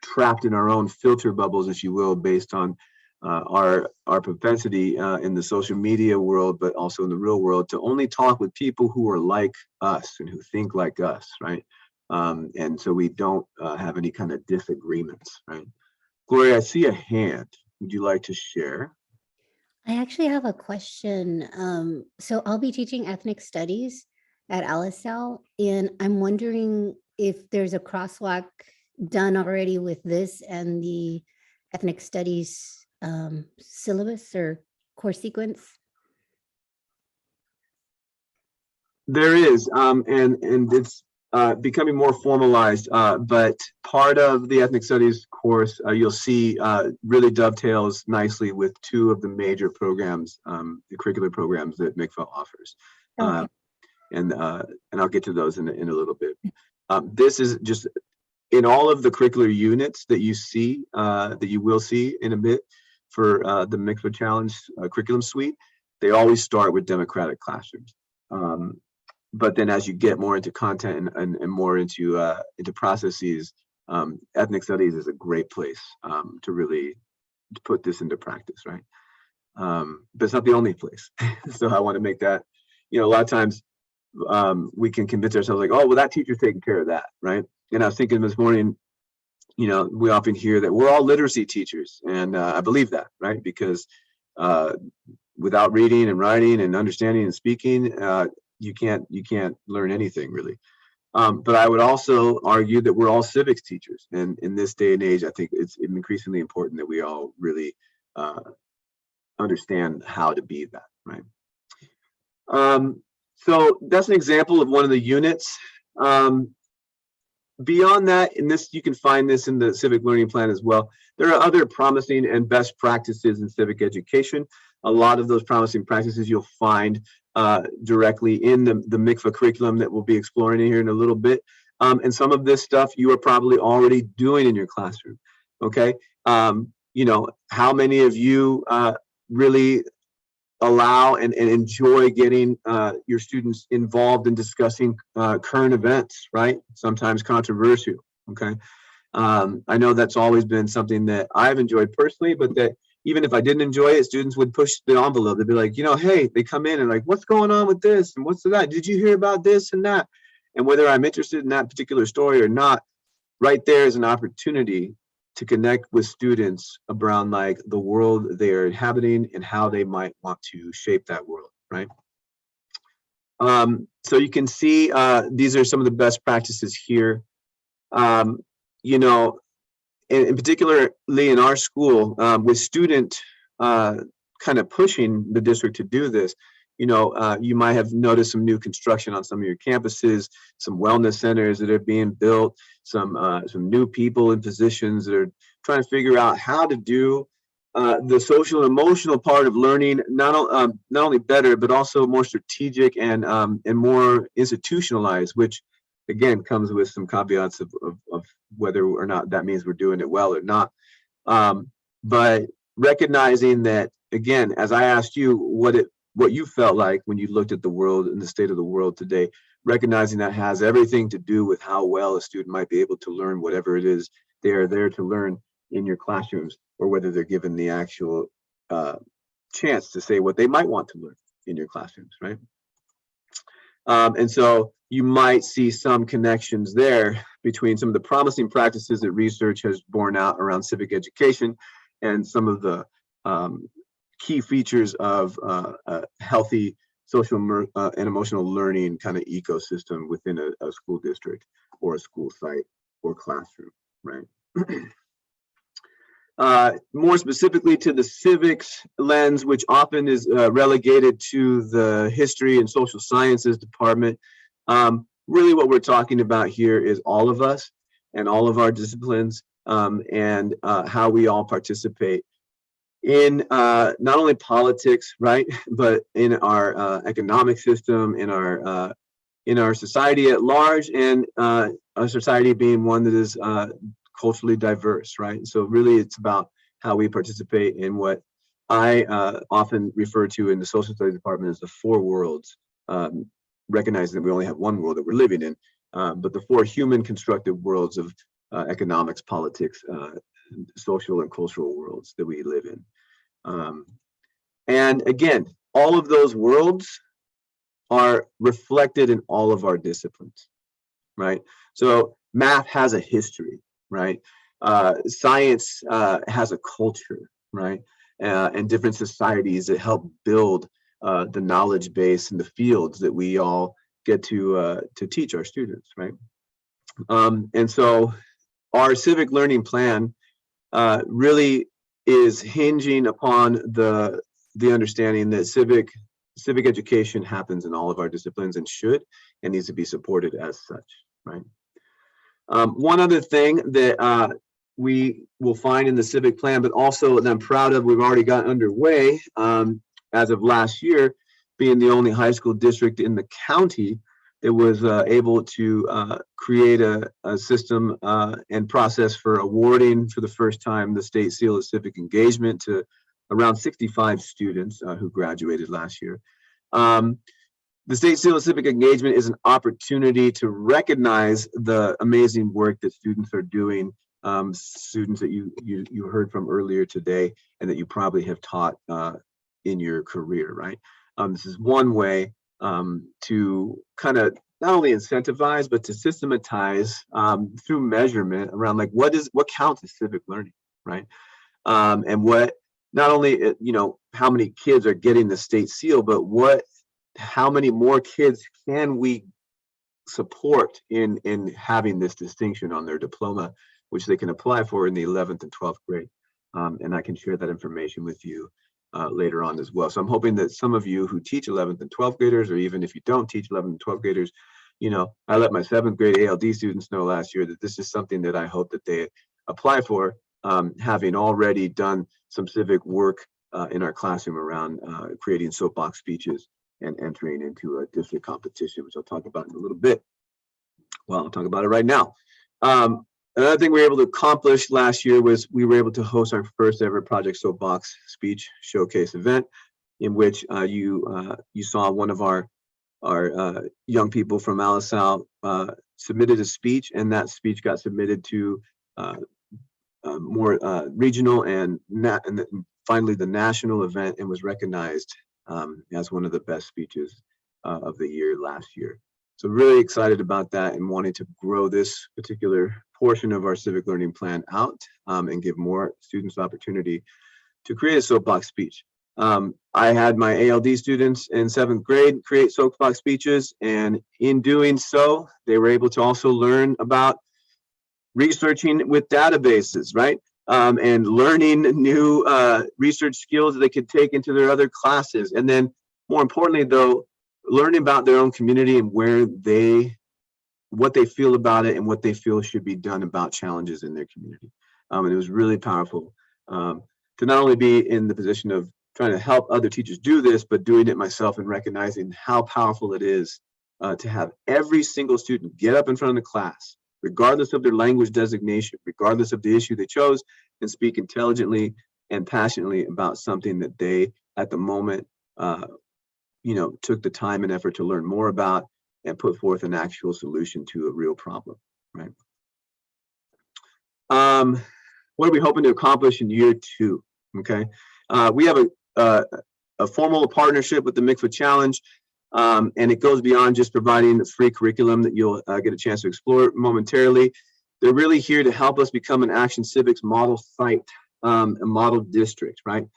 trapped in our own filter bubbles, if you will, based on our propensity in the social media world, but also in the real world, to only talk with people who are like us and who think like us, right? And so we don't have any kind of disagreements, right? Gloria, I see a hand. Would you like to share? I actually have a question. So I'll be teaching ethnic studies at LSL, and I'm wondering if there's a crosswalk done already with this and the ethnic studies syllabus or course sequence. There is, and it's becoming more formalized, but part of the ethnic studies course you'll see really dovetails nicely with two of the major programs, the curricular programs that Mikva offers. Okay. And I'll get to those in a little bit. This is just in all of the curricular units that you see, that you will see in a bit for the Mikva Challenge curriculum suite. They always start with democratic classrooms. But then as you get more into content and more into processes, ethnic studies is a great place to really put this into practice, right? But it's not the only place. So I want to make that, you know, a lot of times we can convince ourselves like, oh, well, that teacher's taking care of that, right? And I was thinking this morning, you know, we often hear that we're all literacy teachers, and I believe that, right? Because without reading and writing and understanding and speaking, you can't learn anything really. But I would also argue that we're all civics teachers, and in this day and age, I think it's increasingly important that we all really understand how to be that, right? So that's an example of one of the units. Beyond that, in this, you can find this in the civic learning plan as well. There are other promising and best practices in civic education. A lot of those promising practices you'll find directly in the Mikva curriculum that we'll be exploring here in a little bit. And some of this stuff you are probably already doing in your classroom, okay? You know, how many of you really allow and enjoy getting your students involved in discussing current events, right? Sometimes controversial, okay? I know that's always been something that I've enjoyed personally, but that even if I didn't enjoy it, students would push the envelope. They'd be like, you know, hey, they come in and like, what's going on with this? And what's that? Did you hear about this and that? And whether I'm interested in that particular story or not, right there is an opportunity to connect with students around like the world they're inhabiting and how they might want to shape that world, right? So you can see these are some of the best practices here. You know, in particularly in our school, with student kind of pushing the district to do this, you know, you might have noticed some new construction on some of your campuses, some wellness centers that are being built, some new people in positions that are trying to figure out how to do the social and emotional part of learning, not only better, but also more strategic and more institutionalized, which again comes with some caveats of whether or not that means we're doing it well or not. but recognizing that, again, as I asked you what you felt like when you looked at the world and the state of the world today, recognizing that has everything to do with how well a student might be able to learn whatever it is they are there to learn in your classrooms, or whether they're given the actual chance to say what they might want to learn in your classrooms, right? And so you might see some connections there between some of the promising practices that research has borne out around civic education and some of the key features of a healthy social and emotional learning kind of ecosystem within a school district or a school site or classroom, right? More specifically to the civics lens, which often is relegated to the history and social sciences department. Really what we're talking about here is all of us and all of our disciplines, and how we all participate in not only politics, right, but in our economic system, in our society at large, and our society being one that is culturally diverse, right? So really it's about how we participate in what I often refer to in the social studies department as the four worlds, recognizing that we only have one world that we're living in, but the four human constructed worlds of economics, politics, social and cultural worlds that we live in. And again, all of those worlds are reflected in all of our disciplines, right? So math has a history, right? Science has a culture, right? And different societies that help build the knowledge base and the fields that we all get to teach our students, right? And so our civic learning plan really is hinging upon the understanding that civic education happens in all of our disciplines and should and needs to be supported as such, right? One other thing that we will find in the civic plan, but also that I'm proud of, we've already got underway as of last year, being the only high school district in the county that was able to create a system and process for awarding for the first time the State Seal of Civic Engagement to around 65 students who graduated last year. The State Seal of Civic Engagement is an opportunity to recognize the amazing work that students are doing, students that you heard from earlier today and that you probably have taught in your career, right? This is one way to kind of not only incentivize, but to systematize through measurement around like what counts as civic learning, right? And what, not only, how many kids are getting the state seal, but how many more kids can we support in having this distinction on their diploma, which they can apply for in the 11th and 12th grade. And I can share that information with you later on as well. So I'm hoping that some of you who teach 11th and 12th graders, or even if you don't teach 11th and 12th graders, I let my 7th grade ALD students know last year that this is something that I hope that they apply for, having already done some civic work in our classroom around creating soapbox speeches and entering into a district competition, which I'll talk about in a little bit. Well, I'll talk about it right now. Another thing we were able to accomplish last year was we were able to host our first ever Project Soapbox speech showcase event, in which you saw one of our young people from LaSalle submitted a speech, and that speech got submitted to more regional and finally the national event, and was recognized as one of the best speeches of the year last year. So really excited about that and wanting to grow this particular portion of our civic learning plan out and give more students opportunity to create a soapbox speech. I had my ALD students in 7th grade create soapbox speeches, and in doing so, they were able to also learn about researching with databases, right? And learning new research skills that they could take into their other classes. And then more importantly though, learning about their own community and what they feel about it and what they feel should be done about challenges in their community. And it was really powerful to not only be in the position of trying to help other teachers do this, but doing it myself and recognizing how powerful it is to have every single student get up in front of the class, regardless of their language designation, regardless of the issue they chose, and speak intelligently and passionately about something that they, at the moment, took the time and effort to learn more about and put forth an actual solution to a real problem, right? What are we hoping to accomplish in year 2? Okay, we have a formal partnership with the Mikva Challenge, and it goes beyond just providing a free curriculum that you'll get a chance to explore momentarily. They're really here to help us become an Action Civics model site, a model district, right?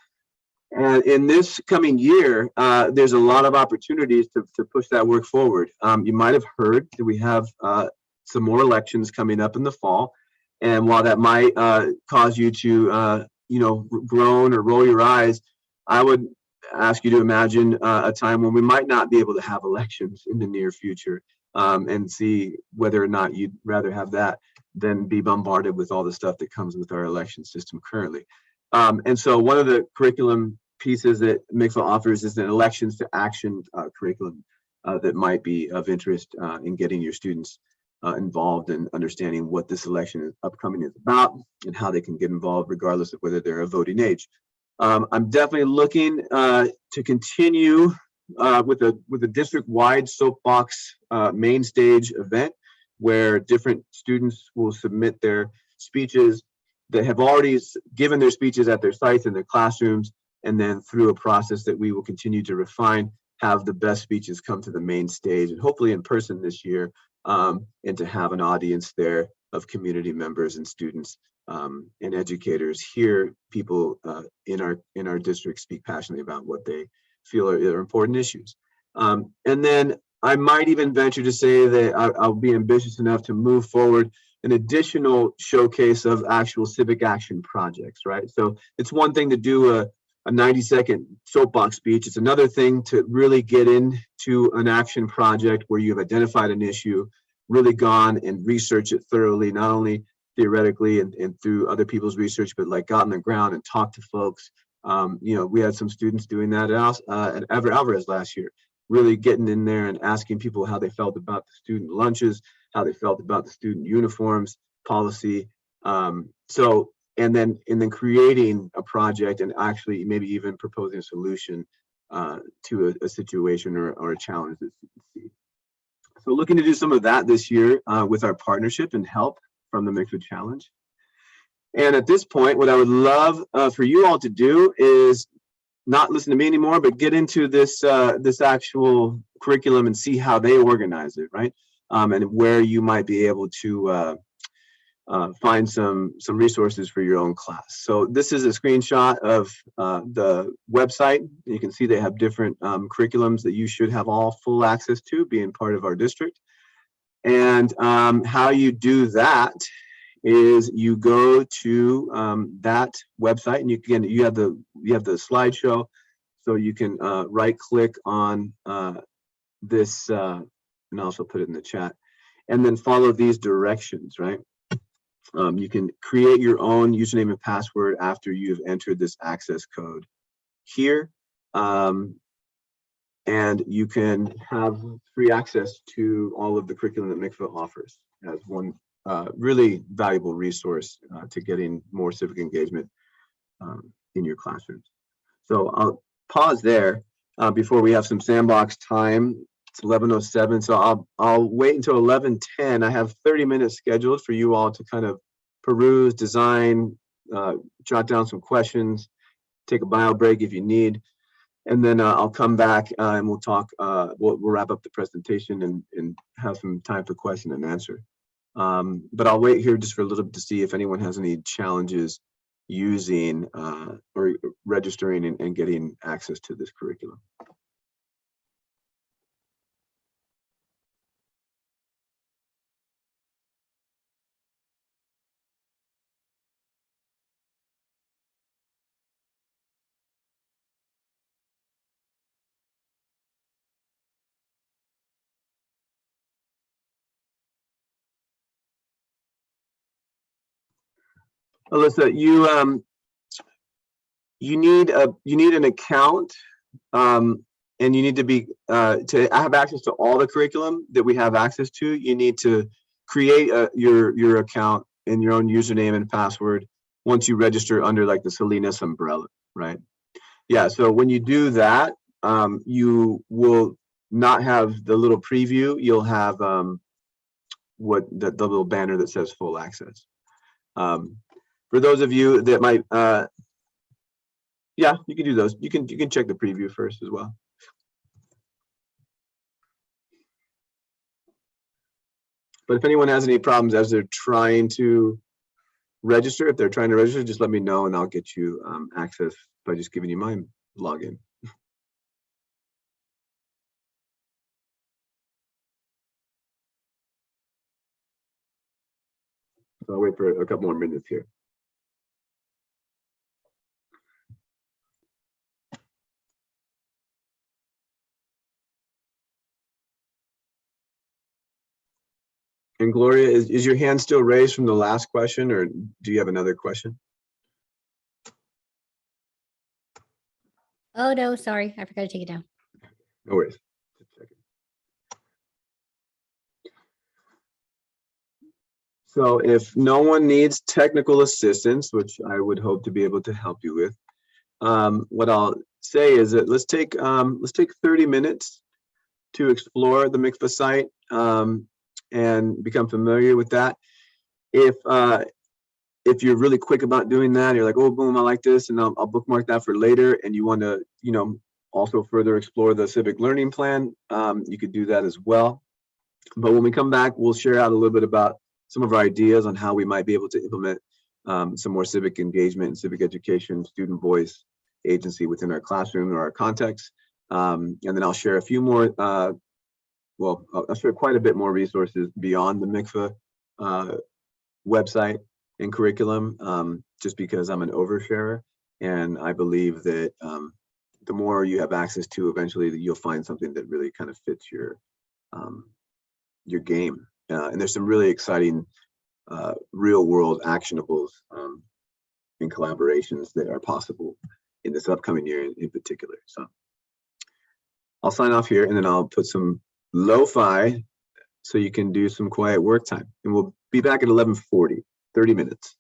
And in this coming year, there's a lot of opportunities to push that work forward. You might have heard that we have some more elections coming up in the fall. And while that might cause you to, groan or roll your eyes, I would ask you to imagine a time when we might not be able to have elections in the near future, and see whether or not you'd rather have that than be bombarded with all the stuff that comes with our election system currently. And so one of the curriculum pieces that Mikva offers is an elections to action curriculum that might be of interest in getting your students involved in understanding what this election upcoming is about and how they can get involved regardless of whether they're of voting age. I'm definitely looking to continue with a district-wide soapbox main stage event where different students will submit their speeches that have already given their speeches at their sites and their classrooms, and then through a process that we will continue to refine, have the best speeches come to the main stage and hopefully in person this year, and to have an audience there of community members and students and educators, hear people in our district speak passionately about what they feel are important issues. And then I might even venture to say that I'll be ambitious enough to move forward an additional showcase of actual civic action projects, right? So it's one thing to do a 90-second soapbox speech. It's another thing to really get into an action project where you've identified an issue, really gone and researched it thoroughly, not only theoretically and through other people's research, but like got on the ground and talked to folks. We had some students doing that at Ever Alvarez last year, really getting in there and asking people how they felt about the student lunches, how they felt about the student uniforms policy. And then creating a project and actually maybe even proposing a solution to a situation or a challenge that students see. So looking to do some of that this year with our partnership and help from the Mikva Challenge. And at this point, what I would love for you all to do is not listen to me anymore, but get into this actual curriculum and see how they organize it, right? And where you might be able to find some resources for your own class. So this is a screenshot of the website. You can see they have different curriculums that you should have all full access to, being part of our district. And how you do that is you go to that website, and you have the slideshow, so you can right-click on this, and also put it in the chat, and then follow these directions, right? You can create your own username and password after you've entered this access code here, and you can have free access to all of the curriculum that Mikva offers as one really valuable resource to getting more civic engagement in your classrooms. So I'll pause there before we have some sandbox time. It's 11:07, so I'll wait until 11:10. I have 30 minutes scheduled for you all to kind of peruse, design, jot down some questions, take a bio break if you need, and then I'll come back and we'll talk. We'll wrap up the presentation and have some time for question and answer. But I'll wait here just for a little bit to see if anyone has any challenges using or registering and getting access to this curriculum. Alyssa, you need an account, and you need to be to have access to all the curriculum that we have access to. You need to create your account and your own username and password once you register under like the Salinas umbrella, right? Yeah, so when you do that, you will not have the little preview. You'll have what the little banner that says full access. For those of you that might, yeah, you can do those. You can check the preview first as well. But if anyone has any problems as they're trying to register, just let me know and I'll get you access by just giving you my login. So I'll wait for a couple more minutes here. And Gloria, is your hand still raised from the last question, or do you have another question? Oh, no, sorry. I forgot to take it down. No worries. So if no one needs technical assistance, which I would hope to be able to help you with, what I'll say is that let's take 30 minutes to explore the Mikva site and become familiar with that. If you're really quick about doing that, you're like, oh, boom, I like this, and I'll bookmark that for later, and you want to, also further explore the Civic Learning Plan, you could do that as well. But when we come back, we'll share out a little bit about some of our ideas on how we might be able to implement some more civic engagement and civic education, student voice, agency within our classroom or our context. And then I'll share a few more, I'll share quite a bit more resources beyond the Mikva website and curriculum, just because I'm an oversharer. And I believe that the more you have access to, eventually you'll find something that really kind of fits your game. And there's some really exciting real world actionables and collaborations that are possible in this upcoming year in particular. So I'll sign off here and then I'll put some lo-fi so you can do some quiet work time. And we'll be back at 11:40, 30 minutes.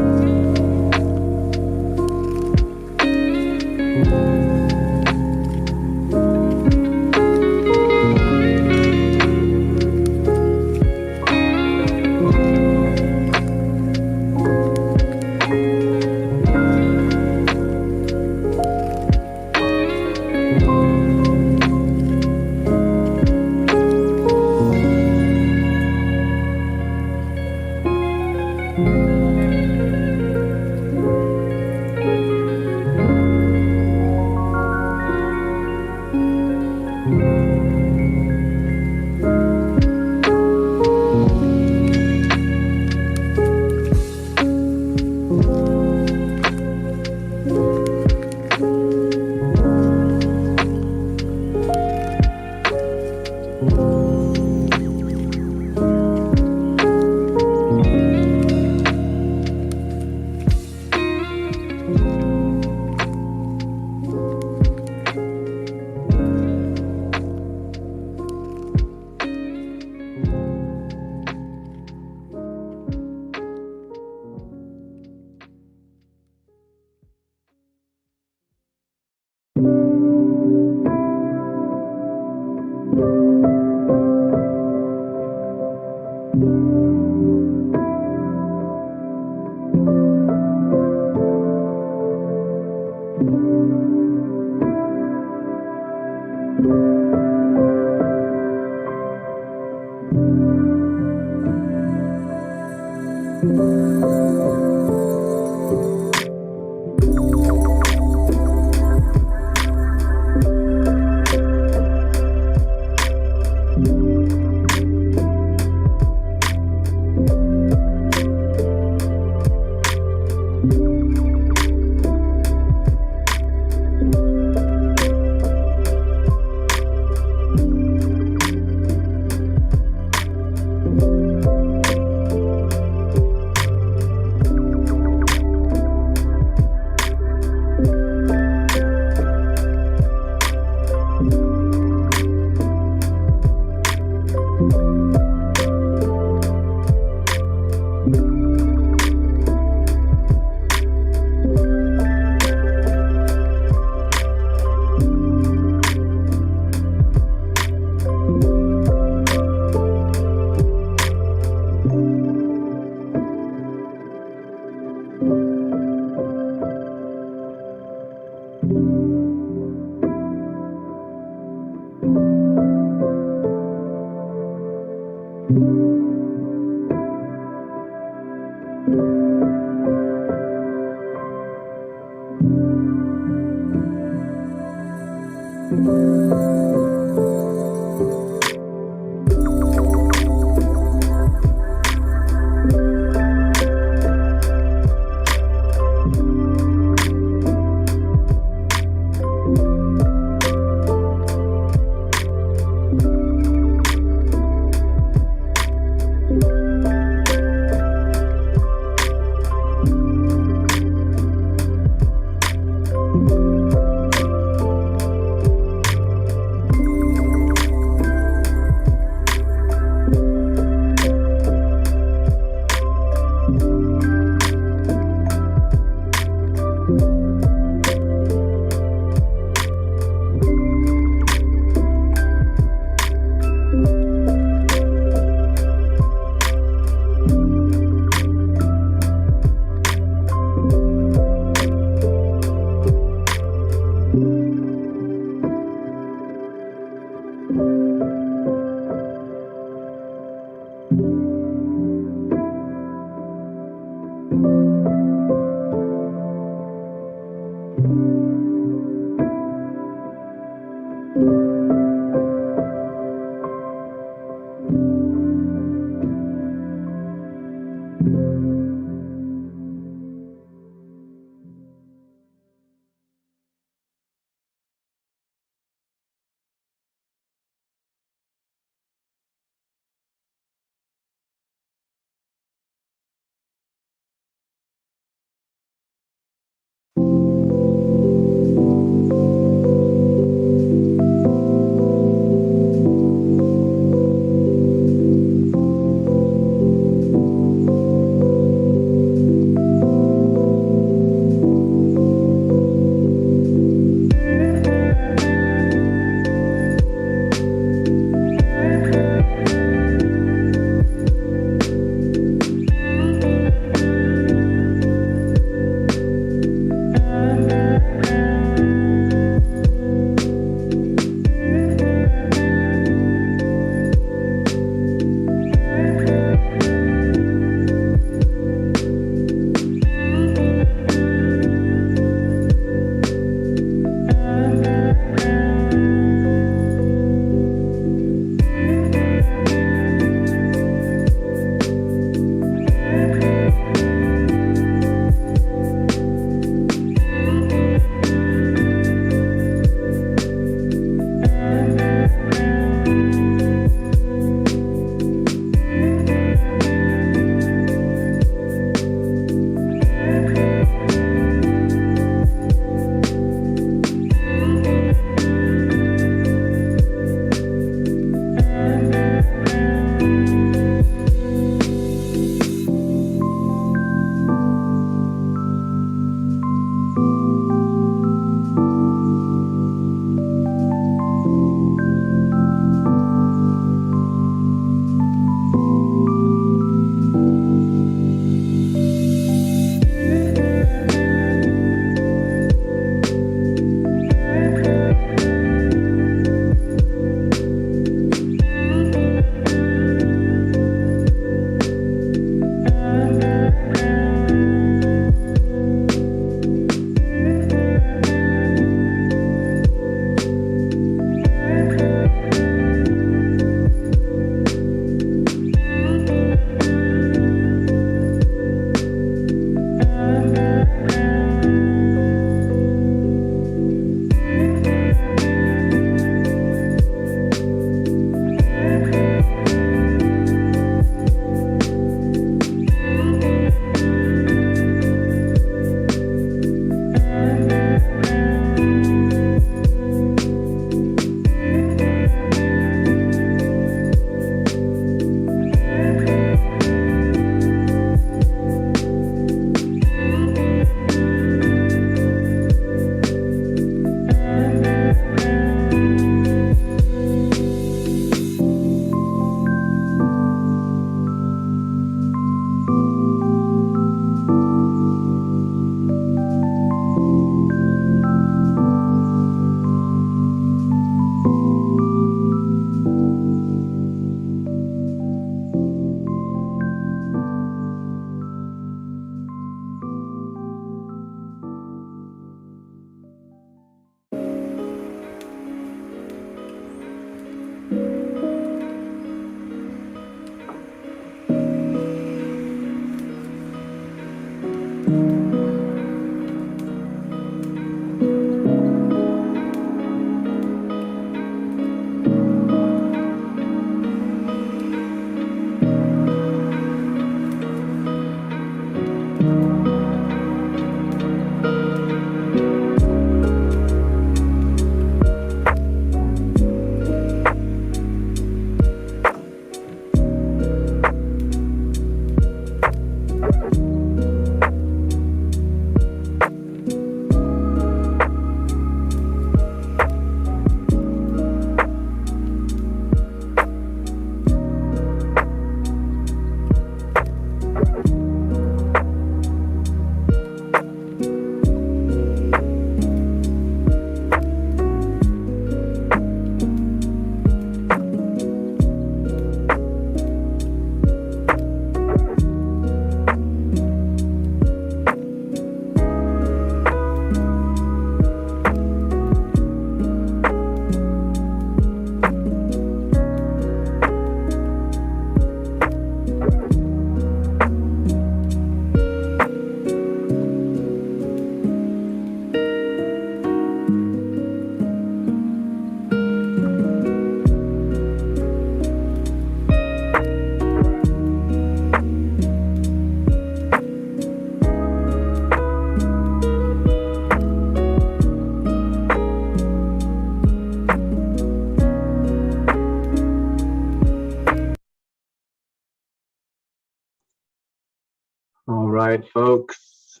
right, folks.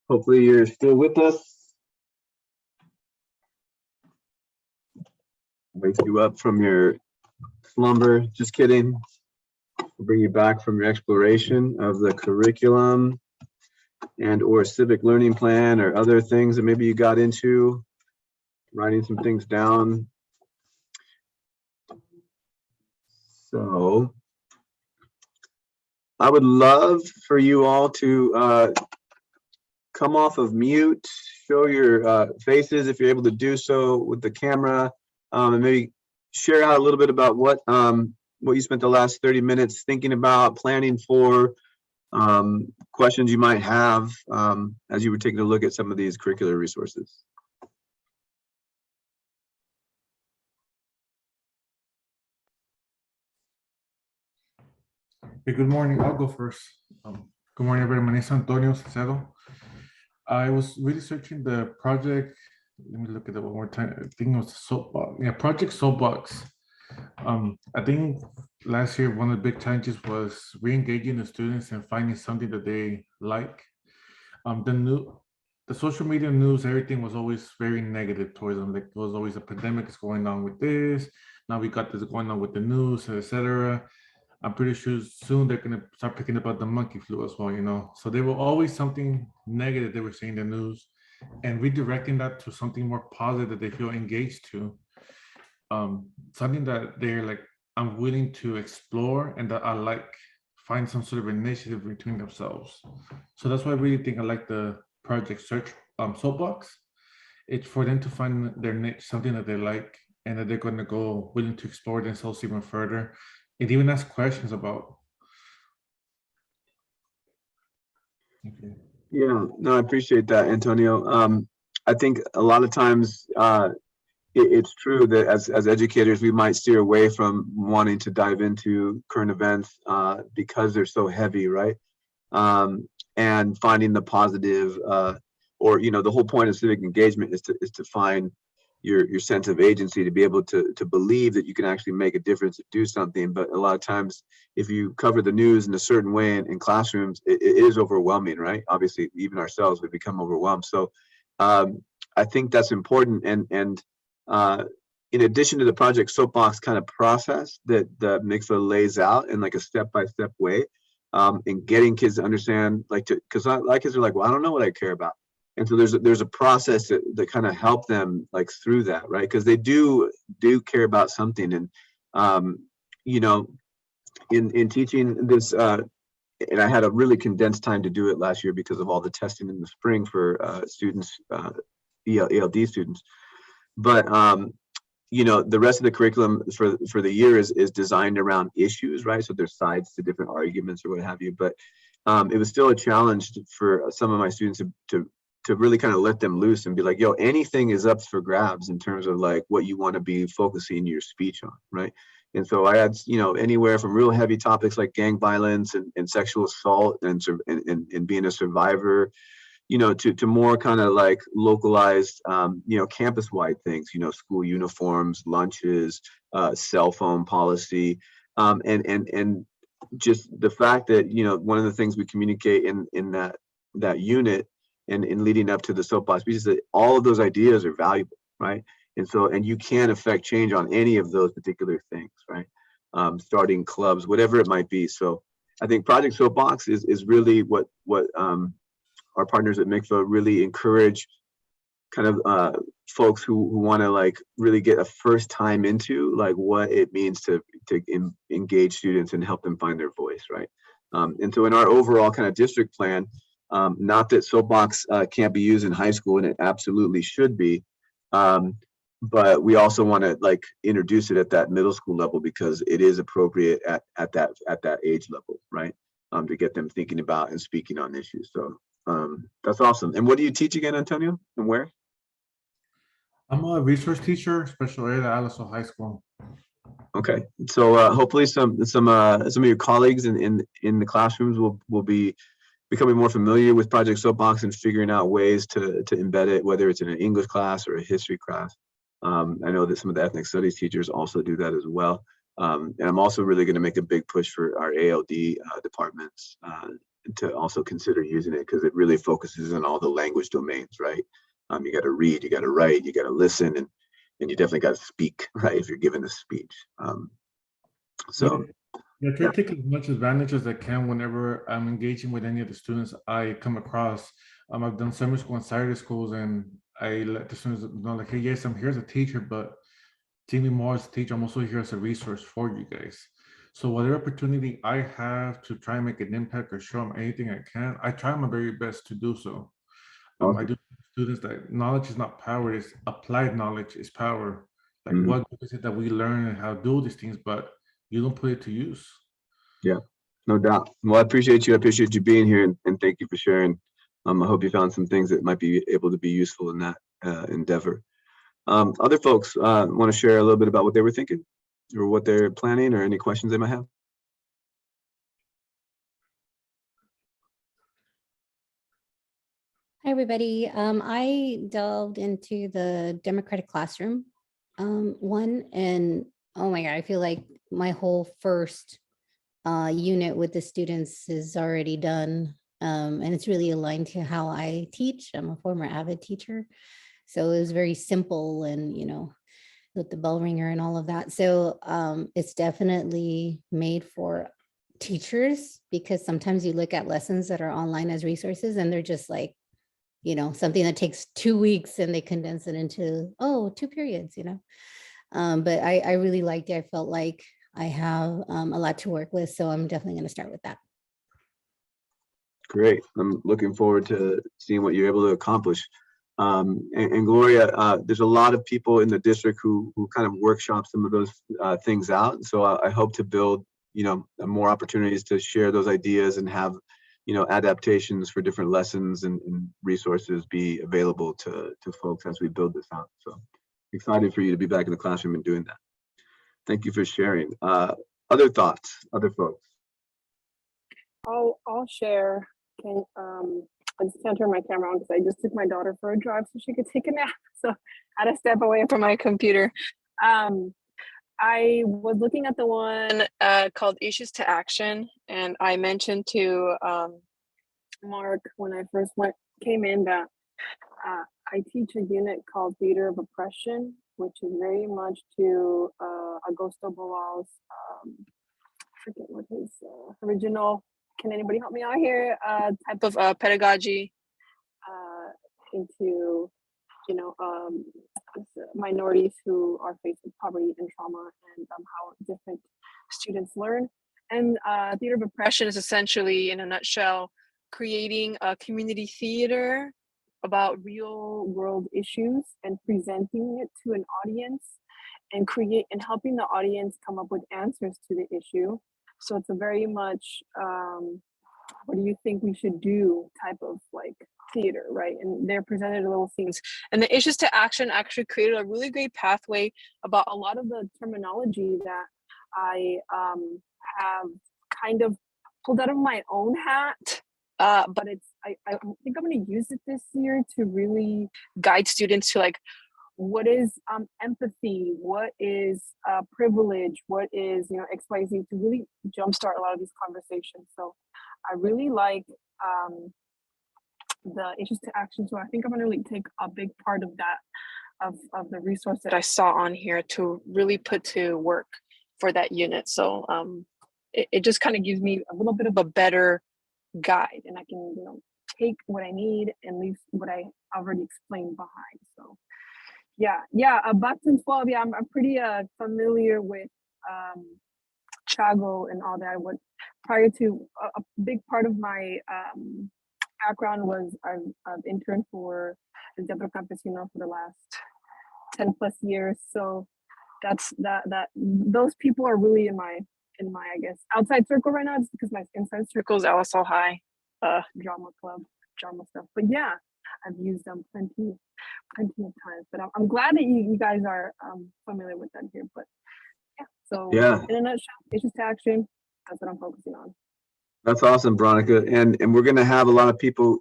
Hopefully you're still with us. Wake you up from your slumber. Just kidding. We'll bring you back from your exploration of the curriculum and or civic learning plan or other things that maybe you got into, writing some things down. So I would love for you all to come off of mute, show your faces if you're able to do so with the camera, and maybe share out a little bit about what you spent the last 30 minutes thinking about, planning for, questions you might have as you were taking a look at some of these curricular resources. Hey, good morning. I'll go first. Good morning, everybody. My name is Antonio Cedo. I was researching the project. Let me look at it one more time. I think it was Soapbox. Yeah, Project Soapbox. I think last year one of the big challenges was re-engaging the students and finding something that they like. The social media news, everything was always very negative towards them. Like, there was always a pandemic is going on with this. Now we got this going on with the news, etc. I'm pretty sure soon they're gonna start picking up about the monkey flu as well, you know. So there were always something negative they were saying in the news, and redirecting that to something more positive that they feel engaged to. Something that they're like, I'm willing to explore and that I like, find some sort of initiative between themselves. So that's why I really think I like the Project Soapbox. It's for them to find their niche, something that they like, and that they're going to go willing to explore themselves even further. And even ask questions about. Okay. Yeah, no, I appreciate that, Antonio. I think a lot of times it's true that as educators, we might steer away from wanting to dive into current events because they're so heavy, right? And finding the positive, or the whole point of civic engagement is to find your sense of agency, to be able to believe that you can actually make a difference and do something. But a lot of times, if you cover the news in a certain way in classrooms, it is overwhelming, right? Obviously, even ourselves, we become overwhelmed. So I think that's important. And in addition to the Project Soapbox kind of process that Mikva lays out in like a step-by-step way, in getting kids to understand, because a lot of kids are like, well, I don't know what I care about. And so there's a process that kind of help them like through that, right? Because they do care about something. And in teaching this, and I had a really condensed time to do it last year because of all the testing in the spring for students, ELD students. But the rest of the curriculum for the year is designed around issues, right? So there's sides to different arguments or what have you. But it was still a challenge for some of my students to really kind of let them loose and be like, yo, anything is up for grabs in terms of like what you want to be focusing your speech on, right? And so I had, anywhere from real heavy topics like gang violence and sexual assault and being a survivor, to more kind of like localized, campus-wide things, school uniforms, lunches, cell phone policy, and just the fact that, one of the things we communicate in that unit and in leading up to the soapbox speeches, that all of those ideas are valuable, right? And you can affect change on any of those particular things, right? Starting clubs, whatever it might be. So I think Project Soapbox is really what our partners at Mikva really encourage kind of folks who want to like really get a first time into like what it means to engage students and help them find their voice, right? And so in our overall kind of district plan, not that Soapbox can't be used in high school, and it absolutely should be, but we also want to like introduce it at that middle school level because it is appropriate at that age level, right? To get them thinking about and speaking on issues. So that's awesome. And what do you teach again, Antonio, and where? I'm a resource teacher, special ed at Alice High School. Okay, so hopefully some of your colleagues in the classrooms will be becoming more familiar with Project Soapbox and figuring out ways to embed it, whether it's in an English class or a history class. I know that some of the ethnic studies teachers also do that as well. And I'm also really going to make a big push for our ALD departments to also consider using it, because it really focuses on all the language domains, right? You got to read, you got to write, you got to listen, and you definitely got to speak, right? If you're giving a speech. So Yeah, I try to take as much advantage as I can whenever I'm engaging with any of the students I come across. I've done summer school and Saturday schools, and I let the students know, like, hey, yes, I'm here as a teacher, but see me more as a teacher. I'm also here as a resource for you guys. So whatever opportunity I have to try and make an impact or show them anything I can, I try my very best to do so. I do tell students that knowledge is not power, it's applied knowledge is power. Like what is it that we learn and how to do these things, but you don't put it to use. Yeah, no doubt. Well, I appreciate you. I appreciate you being here, and thank you for sharing. I hope you found some things that might be able to be useful in that endeavor. Other folks want to share a little bit about what they were thinking or what they're planning, or any questions they might have? Hi, everybody. I delved into the democratic classroom one, and oh my God, I feel like my whole first unit with the students is already done. And it's really aligned to how I teach. I'm a former AVID teacher. So it was very simple, and, you know, with the bell ringer and all of that. So it's definitely made for teachers, because sometimes you look at lessons that are online as resources and they're just like, you know, something that takes 2 weeks and they condense it into, 2 periods, you know. But I really liked it. I felt like I have a lot to work with. So I'm definitely going to start with that. Great. I'm looking forward to seeing what you're able to accomplish. And Gloria, there's a lot of people in the district who kind of workshop some of those things out. So I hope to build, you know, more opportunities to share those ideas and have, you know, adaptations for different lessons and resources be available to folks as we build this out. So excited for you to be back in the classroom and doing that. Thank you for sharing. Other thoughts, other folks? I'll share. Okay, I just can't turn my camera on because I just took my daughter for a drive so she could take a nap. So I had to step away from my computer. I was looking at the one called Issues to Action, and I mentioned to Mark when I first came in that I teach a unit called Theater of Oppression, which is very much to Augusto Boal's, I forget what his original, can anybody help me out here, type of pedagogy into, you know, minorities who are faced with poverty and trauma, and how different students learn. And Theater of Oppression is essentially, in a nutshell, creating a community theater about real world issues and presenting it to an audience, and helping the audience come up with answers to the issue. So it's a very much, what do you think we should do type of like theater, right? And they're presented little things. And the Issues to Action actually created a really great pathway about a lot of the terminology that I have kind of pulled out of my own hat. But I think I'm going to use it this year to really guide students to like, what is empathy, what is privilege, what is, you know, XYZ, to really jumpstart a lot of these conversations. So I really like the Issues to Action. So I think I'm going to really take a big part of that, of the resource that I saw on here, to really put to work for that unit. So it just kind of gives me a little bit of a better guide, and I can, you know, take what I need and leave what I already explained behind. So yeah, back in 12, yeah, I'm pretty familiar with Chago and all that. Prior to a big part of my background was I've interned for the Centro Campesino for the last 10 plus years. So that's those people are really in my I guess outside circle right now, just because my inside circle is LSL High drama club, drama stuff. But yeah, I've used them plenty of times. But I'm glad that you guys are familiar with them here. But yeah, so yeah, in a nutshell, Issues to Action, that's what I'm focusing on. That's awesome, Veronica. And we're going to have a lot of people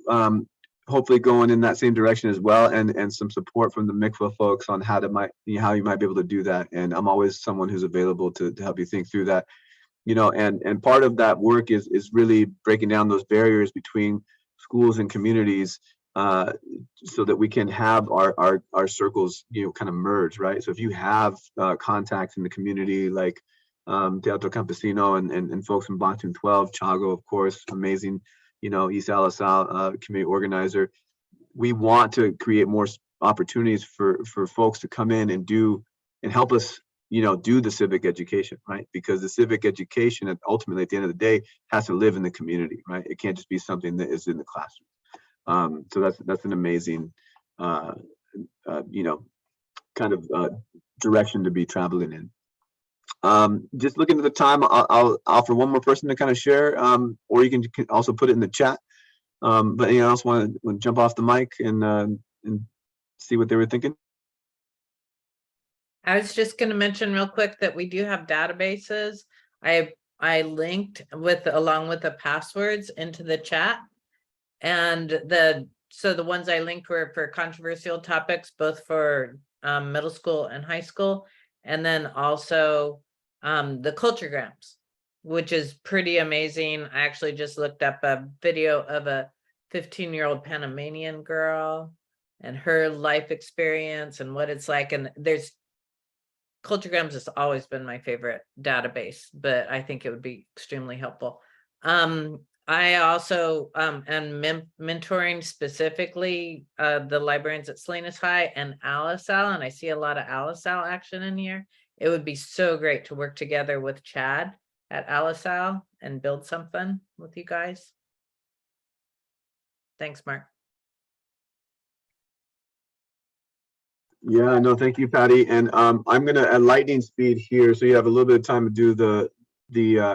hopefully going in that same direction as well, and some support from the Mikva folks on how you might be able to do that. And I'm always someone who's available to help you think through that. you know, and part of that work is really breaking down those barriers between schools and communities, so that we can have our circles, you know, kind of merge, right? So if you have contacts in the community, like Teatro Campesino and folks from Block 12, Chago, of course, amazing, you know, East Alisal community organizer. We want to create more opportunities for folks to come in and do and help us, you know, do the civic education, right? Because the civic education, ultimately, at the end of the day, has to live in the community, right? It can't just be something that is in the classroom. So that's an amazing, you know, kind of direction to be traveling in. Just looking at the time, I'll offer one more person to kind of share, or you can also put it in the chat. But anyone else want to jump off the mic and see what they were thinking? I was just going to mention real quick that we do have databases. I linked along with the passwords into the chat, and so the ones I linked were for controversial topics, both for middle school and high school, and then also the culturegrams, which is pretty amazing. I actually just looked up a video of a 15-year-old Panamanian girl and her life experience and what it's like. And culturegrams has always been my favorite database, but I think it would be extremely helpful. I also am mentoring specifically the librarians at Salinas High and Alisal, and I see a lot of Alisal action in here. It would be so great to work together with Chad at Alisal and build something with you guys. Thanks, Mark. Yeah, no, thank you, Patty. And I'm gonna, at lightning speed here, so you have a little bit of time to do the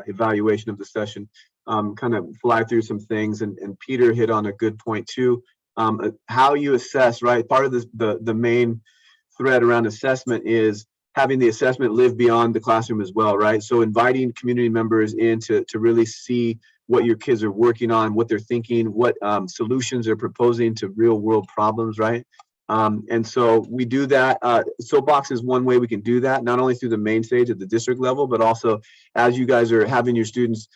evaluation of the session, kind of fly through some things. And Peter hit on a good point too. How you assess, right? Part of the main thread around assessment is having the assessment live beyond the classroom as well, right? So inviting community members in to really see what your kids are working on, what they're thinking, what solutions they're proposing to real world problems, right? And so we do that. Soapbox is one way we can do that, not only through the main stage at the district level, but also as you guys are having your students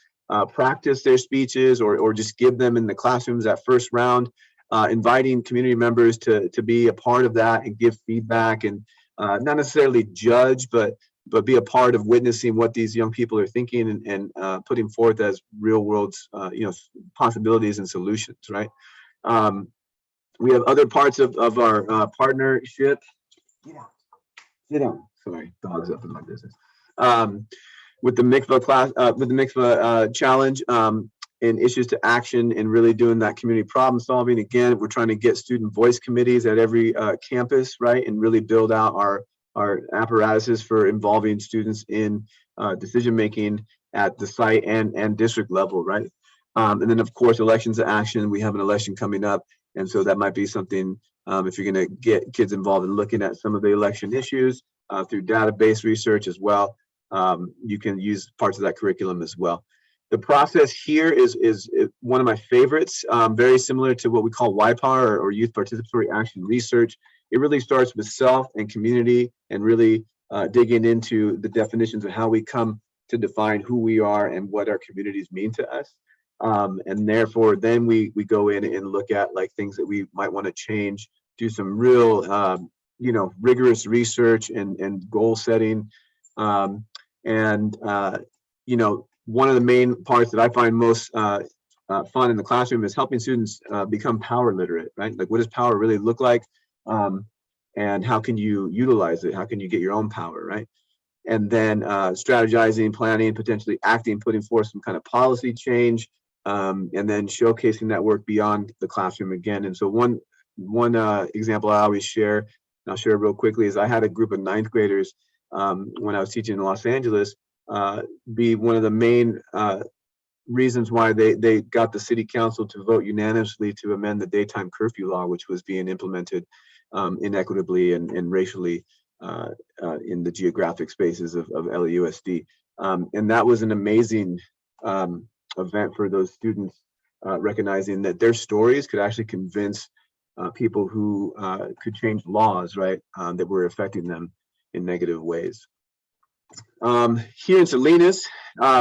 practice their speeches or just give them in the classrooms that first round, inviting community members to be a part of that and give feedback and not necessarily judge, but be a part of witnessing what these young people are thinking and putting forth as real world, you know, possibilities and solutions, right? We have other parts of our partnership. Get out. Sit down. Sorry, dog's up in my business. With the Mikva class, with the Mikva challenge and issues to action and really doing that community problem solving. Again, we're trying to get student voice committees at every campus, right? And really build out our apparatuses for involving students in decision making at the site and district level, right? And then of course, elections to action. We have an election coming up. And so that might be something, if you're going to get kids involved in looking at some of the election issues through database research as well, you can use parts of that curriculum as well. The process here is one of my favorites, very similar to what we call YPAR or Youth Participatory Action Research. It really starts with self and community and really digging into the definitions of how we come to define who we are and what our communities mean to us. And therefore, then we go in and look at like things that we might want to change, do some real, you know, rigorous research and goal setting. You know, one of the main parts that I find most fun in the classroom is helping students become power literate, right? Like, what does power really look like? And how can you utilize it? How can you get your own power, right? And then strategizing, planning, potentially acting, putting forth some kind of policy change, and then showcasing that work beyond the classroom again. And so one example I always share, and I'll share it real quickly, is I had a group of 9th graders when I was teaching in Los Angeles, be one of the main reasons why they got the city council to vote unanimously to amend the daytime curfew law, which was being implemented inequitably and racially in the geographic spaces of LUSD. And that was an amazing event for those students, recognizing that their stories could actually convince people who could change laws, right, that were affecting them in negative ways. Here in Salinas,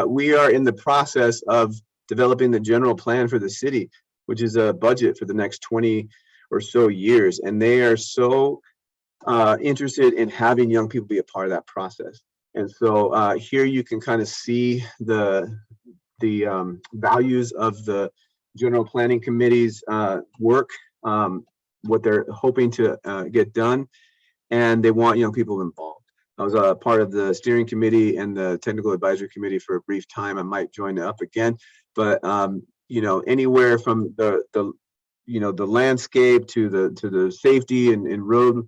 we are in the process of developing the general plan for the city, which is a budget for the next 20 or so years. And they are so interested in having young people be a part of that process. And so here you can kind of see the values of the general planning committee's work, what they're hoping to get done, and they want young people involved. I was a part of the steering committee and the technical advisory committee for a brief time. I might join up again, but you know, anywhere from the landscape to the safety and road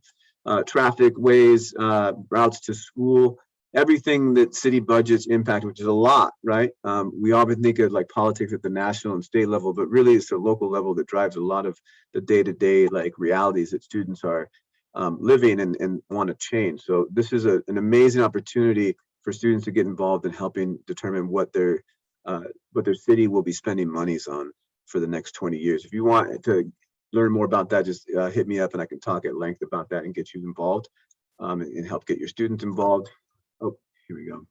traffic ways, routes to school, everything that city budgets impact, which is a lot, right? We often think of like politics at the national and state level, but really it's the local level that drives a lot of the day-to-day like realities that students are living and want to change. So this is an amazing opportunity for students to get involved in helping determine what their city will be spending monies on for the next 20 years. If you want to learn more about that, just hit me up and I can talk at length about that and get you involved and help get your students involved. Oh, here we go.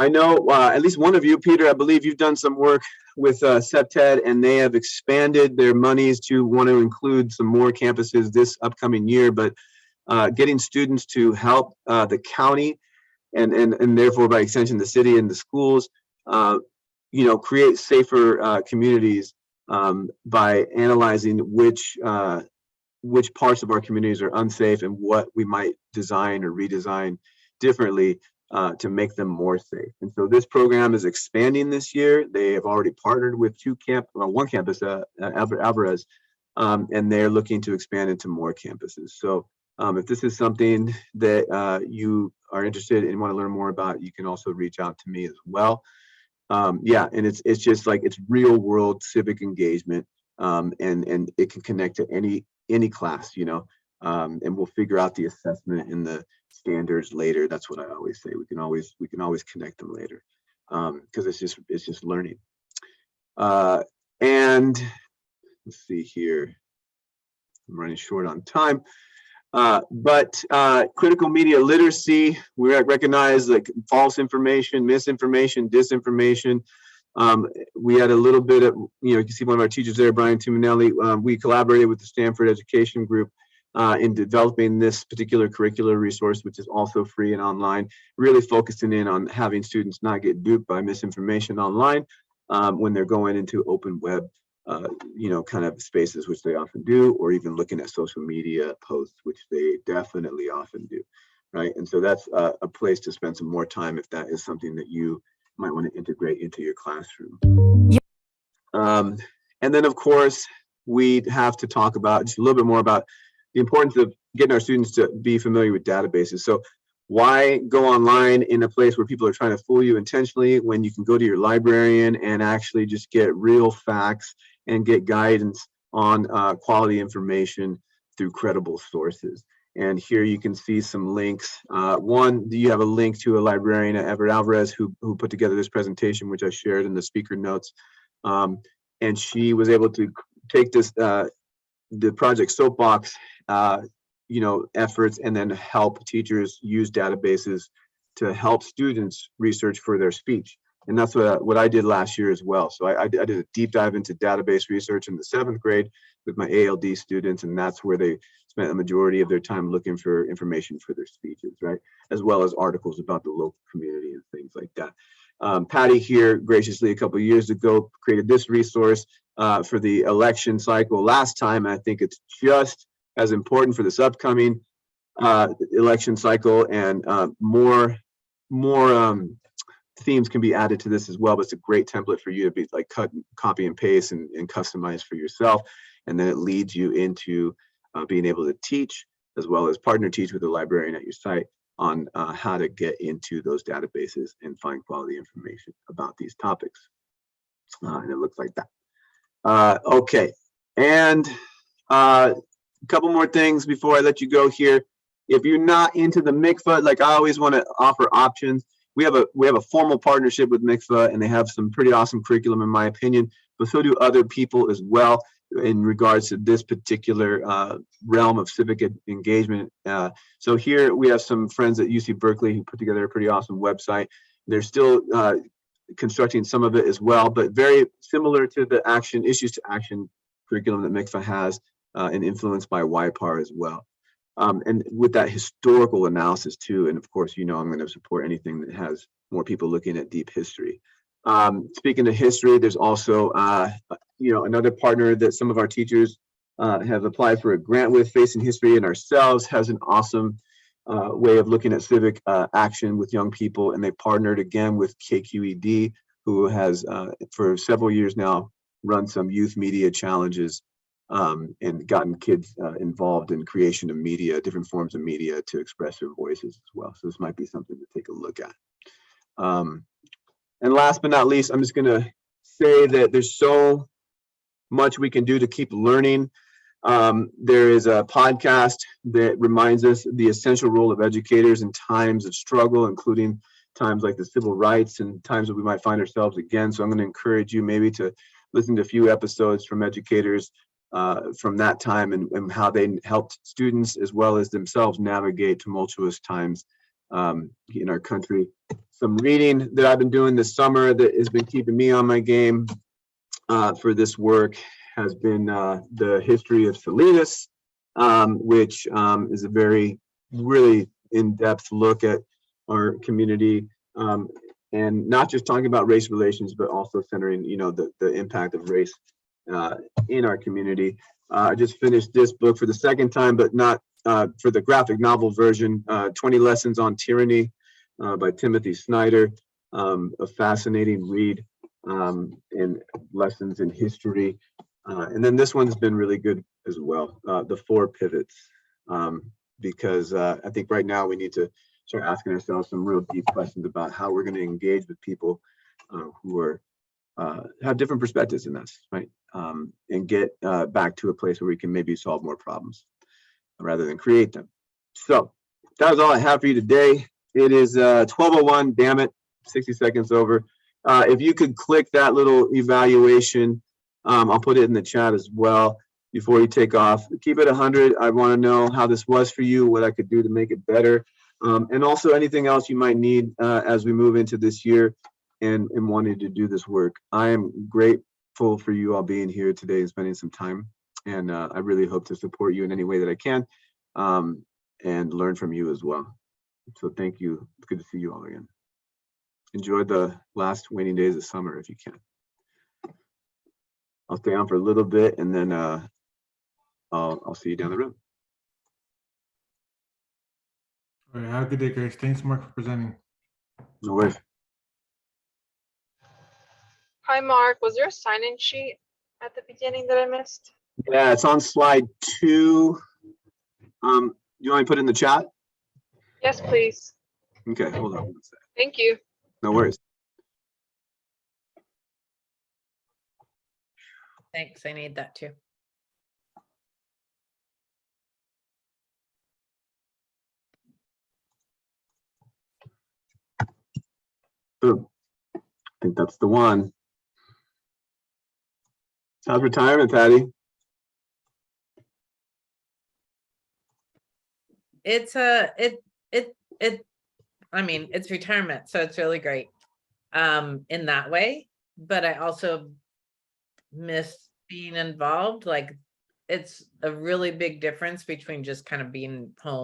I know at least one of you, Peter, I believe you've done some work with CEPTED, and they have expanded their monies to want to include some more campuses this upcoming year, but getting students to help the county and therefore by extension the city and the schools, you know, create safer communities by analyzing which parts of our communities are unsafe and what we might design or redesign differently to make them more safe. And so this program is expanding this year. They have already partnered with one campus, Alvarez, and they're looking to expand into more campuses. So if this is something that you are interested in and want to learn more about, you can also reach out to me as well. Yeah, and it's just like it's real world civic engagement, and it can connect to any class, you know, and we'll figure out the assessment and the standards later. That's what I always say. We can always connect them later, because it's just learning. And let's see here, I'm running short on time. But critical media literacy, we recognize like false information, misinformation, disinformation. We had a little bit of, you know, you can see one of our teachers there, Brian Tuminelli. We collaborated with the Stanford Education Group in developing this particular curricular resource, which is also free and online, really focusing in on having students not get duped by misinformation online when they're going into open web, you know, kind of spaces, which they often do, or even looking at social media posts, which they definitely often do, right? And so that's a place to spend some more time if that is something that you might want to integrate into your classroom. And then, of course, we have to talk about just a little bit more about the importance of getting our students to be familiar with databases. So why go online in a place where people are trying to fool you intentionally when you can go to your librarian and actually just get real facts and get guidance on quality information through credible sources? And here you can see some links. One, you have a link to a librarian at Everett Alvarez who put together this presentation, which I shared in the speaker notes. And she was able to take this, the Project Soapbox, you know, efforts, and then help teachers use databases to help students research for their speech. And that's what I did last year as well. So I did a deep dive into database research in the 7th grade with my ALD students, and that's where they spent a majority of their time looking for information for their speeches, right? As well as articles about the local community and things like that. Patty here graciously a couple of years ago created this resource for the election cycle last time. I think it's just as important for this upcoming election cycle, and more themes can be added to this as well, but it's a great template for you to be like copy and paste and customize for yourself. And then it leads you into being able to teach, as well as partner teach with a librarian at your site on how to get into those databases and find quality information about these topics. And it looks like that. Okay, and a couple more things before I let you go here. If you're not into the Mikva, like I always want to offer options. We have a formal partnership with Mikva, and they have some pretty awesome curriculum in my opinion, but so do other people as well. in regards to this particular realm of civic engagement. So here we have some friends at UC Berkeley who put together a pretty awesome website. They're still constructing some of it as well, but very similar to the issues to action curriculum that Mikva has, and influenced by YPAR as well. And with that historical analysis too, and of course, I'm going to support anything that has more people looking at deep history. Speaking of history, there's also, another partner that some of our teachers have applied for a grant with, Facing History, and ourselves has an awesome way of looking at civic action with young people. And they partnered again with KQED, who has for several years now run some youth media challenges and gotten kids involved in creation of media, different forms of media to express their voices as well. So this might be something to take a look at. And last but not least, I'm just going to say that there's so much we can do to keep learning. There is a podcast that reminds us the essential role of educators in times of struggle, including times like the civil rights and times that we might find ourselves again. So I'm going to encourage you maybe to listen to a few episodes from educators from that time and how they helped students as well as themselves navigate tumultuous times in our country. Some reading that I've been doing this summer that has been keeping me on my game for this work has been the history of Salinas, which is a really in-depth look at our community, and not just talking about race relations, but also centering, the impact of race in our community. I just finished this book for the second time, but not for the graphic novel version, 20 Lessons on Tyranny by Timothy Snyder, a fascinating read, and lessons in history. And then this one's been really good as well, The Four Pivots, because I think right now we need to start asking ourselves some real deep questions about how we're going to engage with people who have different perspectives than us, right? And get back to a place where we can maybe solve more problems rather than create them. So that was all I have for you today. It is 12:01, damn it, 60 seconds over. If you could click that little evaluation, I'll put it in the chat as well before you take off. Keep it 100. I want to know how this was for you, what I could do to make it better, and also anything else you might need as we move into this year and wanting to do this work. I am grateful for you all being here today and spending some time, and I really hope to support you in any way that I can and learn from you as well. So thank you. It's good to see you all again. Enjoy the last waning days of summer if you can. I'll stay on for a little bit and then I'll see you down the road. All right, have a good day, guys. Thanks, Mark, for presenting. No worries. Hi, Mark. Was there a sign-in sheet at the beginning that I missed? Yeah, it's on slide 2. You want me to put it in the chat? Yes, please. Okay, hold on one second. Thank you. No worries. Thanks, I need that too. Boom. I think that's the one. How's retirement, Patty? It's I mean, it's retirement, so it's really great in that way, but I also miss being involved. Like, it's a really big difference between just kind of being home